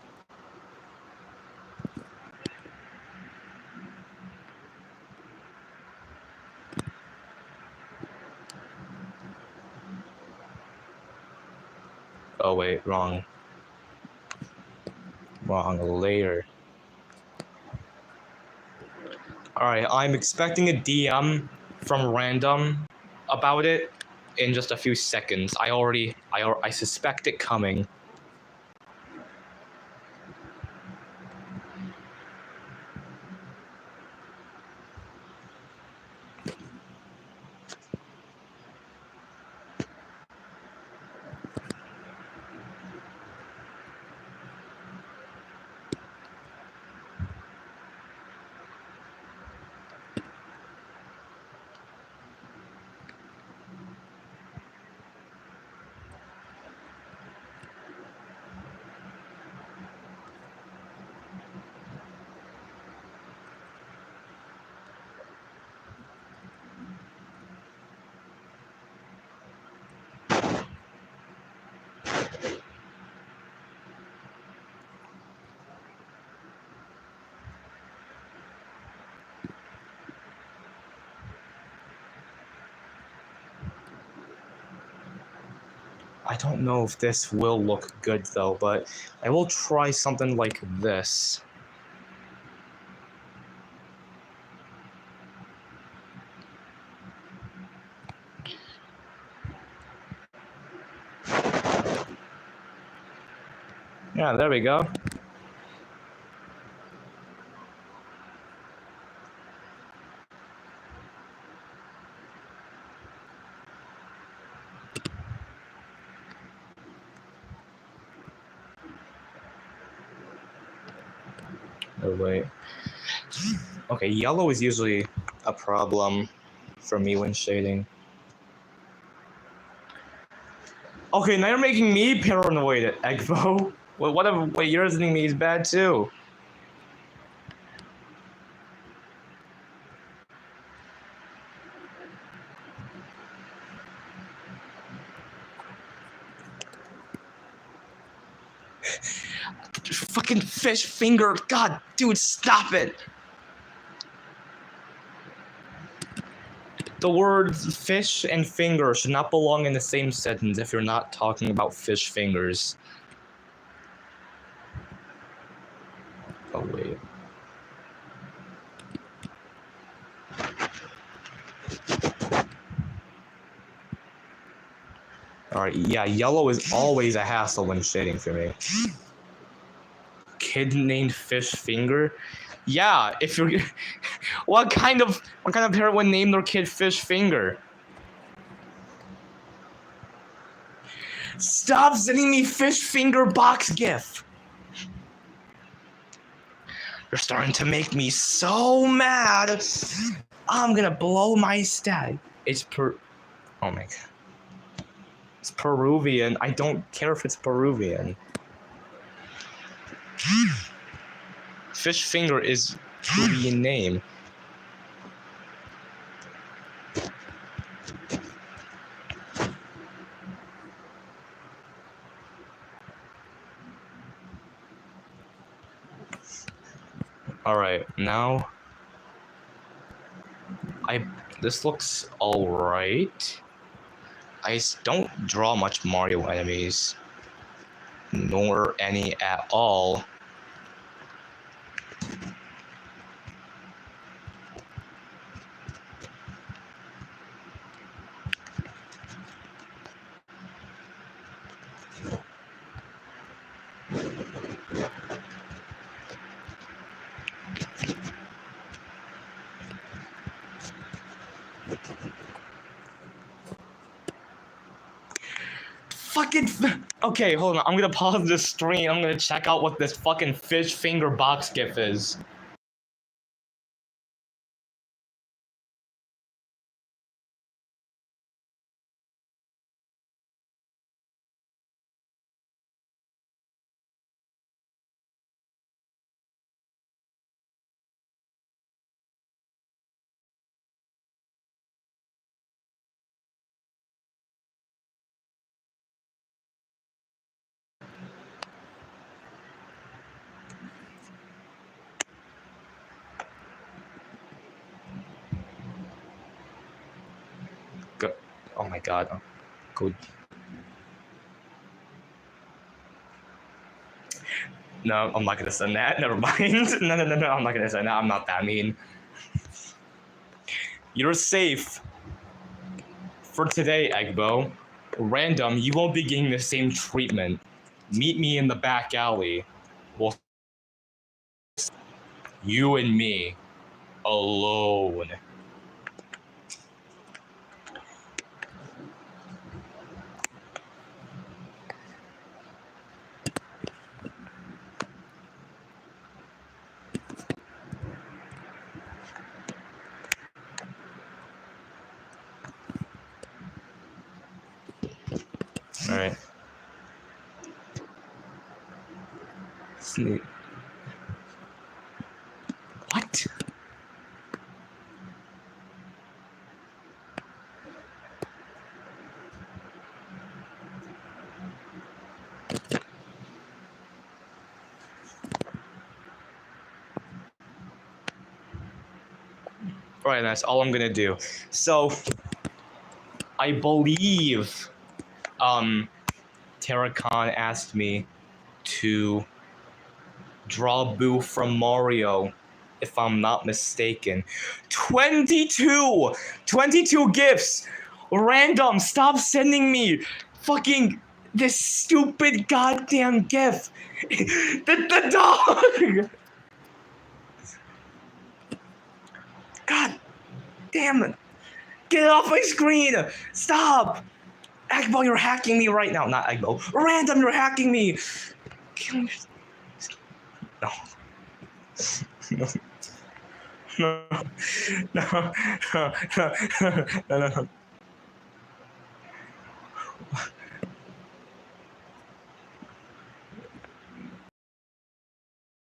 Oh wait, wrong layer. All right, I'm expecting a DM from random about it in just a few seconds. I suspect it coming. I don't know if this will look good though, but I will try something like this. Yeah, there we go. Oh wait. Okay, yellow is usually a problem for me when shading. Okay, now you're making me paranoid, Egbo. Well, whatever way you're listening me is bad too. Fucking fish finger. God, dude, stop it. The words fish and finger should not belong in the same sentence if you're not talking about fish fingers. Oh, wait. Alright, yeah, yellow is always a hassle when shading for me. Kid named Fish Finger? Yeah, if you're... what kind of parent would name their kid Fish Finger? Stop sending me Fish Finger box gif! You're starting to make me so mad! I'm gonna blow my stat. It's oh my god. It's Peruvian. I don't care if it's Peruvian. Fish Finger is Peruvian name. Alright, now this looks alright. I don't draw much Mario enemies, nor any at all. Okay, hold on. I'm gonna pause this stream. I'm gonna check out what this fucking Fish Finger box gif is. Oh my god. Good. No, I'm not gonna send that. Never mind. No, I'm not gonna send that. I'm not that mean. You're safe. For today, Egbo. Random, you won't be getting the same treatment. Meet me in the back alley. Well, you and me. Alone. Alright. Sneak. What? Alright, that's all I'm gonna do. So, I believe, Terracon asked me to draw Boo from Mario, if I'm not mistaken. 22 gifts! Random, stop sending me fucking this stupid goddamn gif! the dog! God damn it! Get it off my screen! Stop! Egbo, you're hacking me right now. Not Egbo. Random, you're hacking me! No. No.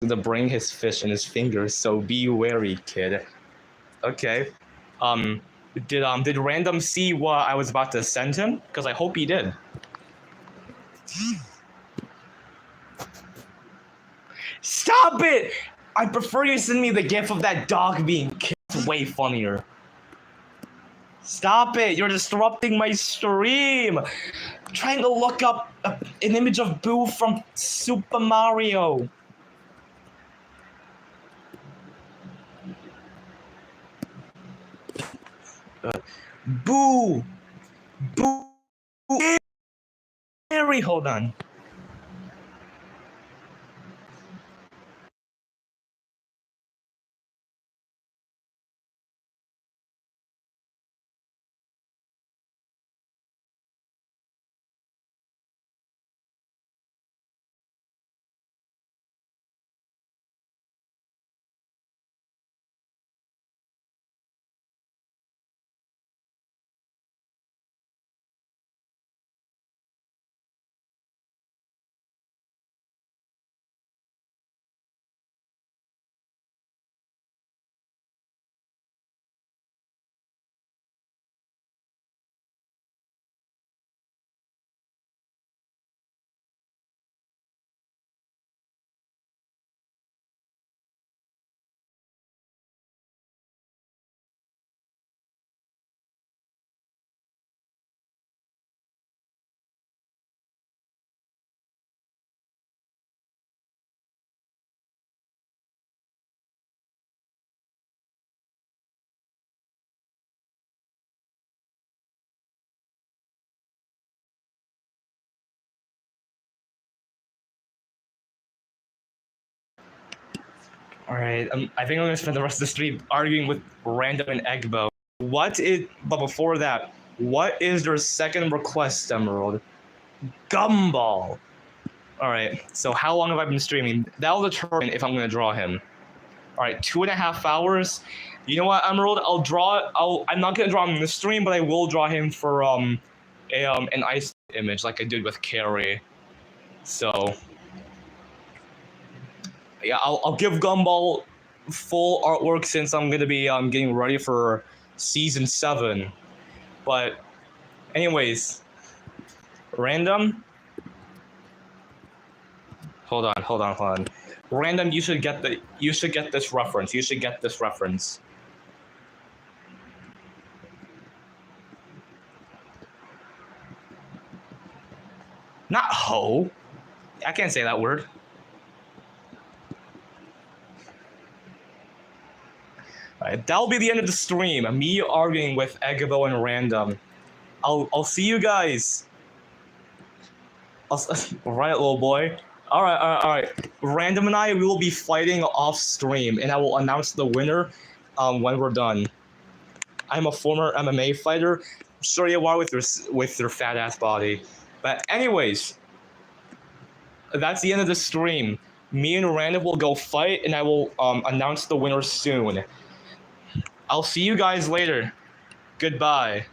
To bring his fish in his fingers, so be wary, kid. Okay. Did Random see what I was about to send him? Because I hope he did. Stop it! I prefer you send me the gif of that dog being killed. Way funnier. Stop it! You're disrupting my stream! I'm trying to look up an image of Boo from Super Mario. Boo! Boo! Harry, hold on. Alright, I think I'm gonna spend the rest of the stream arguing with Random and Egbo. But before that, what is their second request, Emerald? Gumball! Alright, so how long have I been streaming? That'll determine if I'm gonna draw him. Alright, 2.5 hours. You know what, Emerald? I'm not gonna draw him in the stream, but I will draw him for an ice image like I did with Carrie. So yeah, I'll give Gumball full artwork since I'm gonna be getting ready for season 7. But anyways, Random. Hold on. Random, you should get this reference. Not ho. I can't say that word. Alright, that'll be the end of the stream. Me arguing with Egbo and Random. I'll see you guys. Right, little boy. Alright. Random and I, we will be fighting off stream, and I will announce the winner when we're done. I'm a former MMA fighter. I'm sure you are with your fat ass body. But anyways, that's the end of the stream. Me and Random will go fight, and I will announce the winner soon. I'll see you guys later. Goodbye.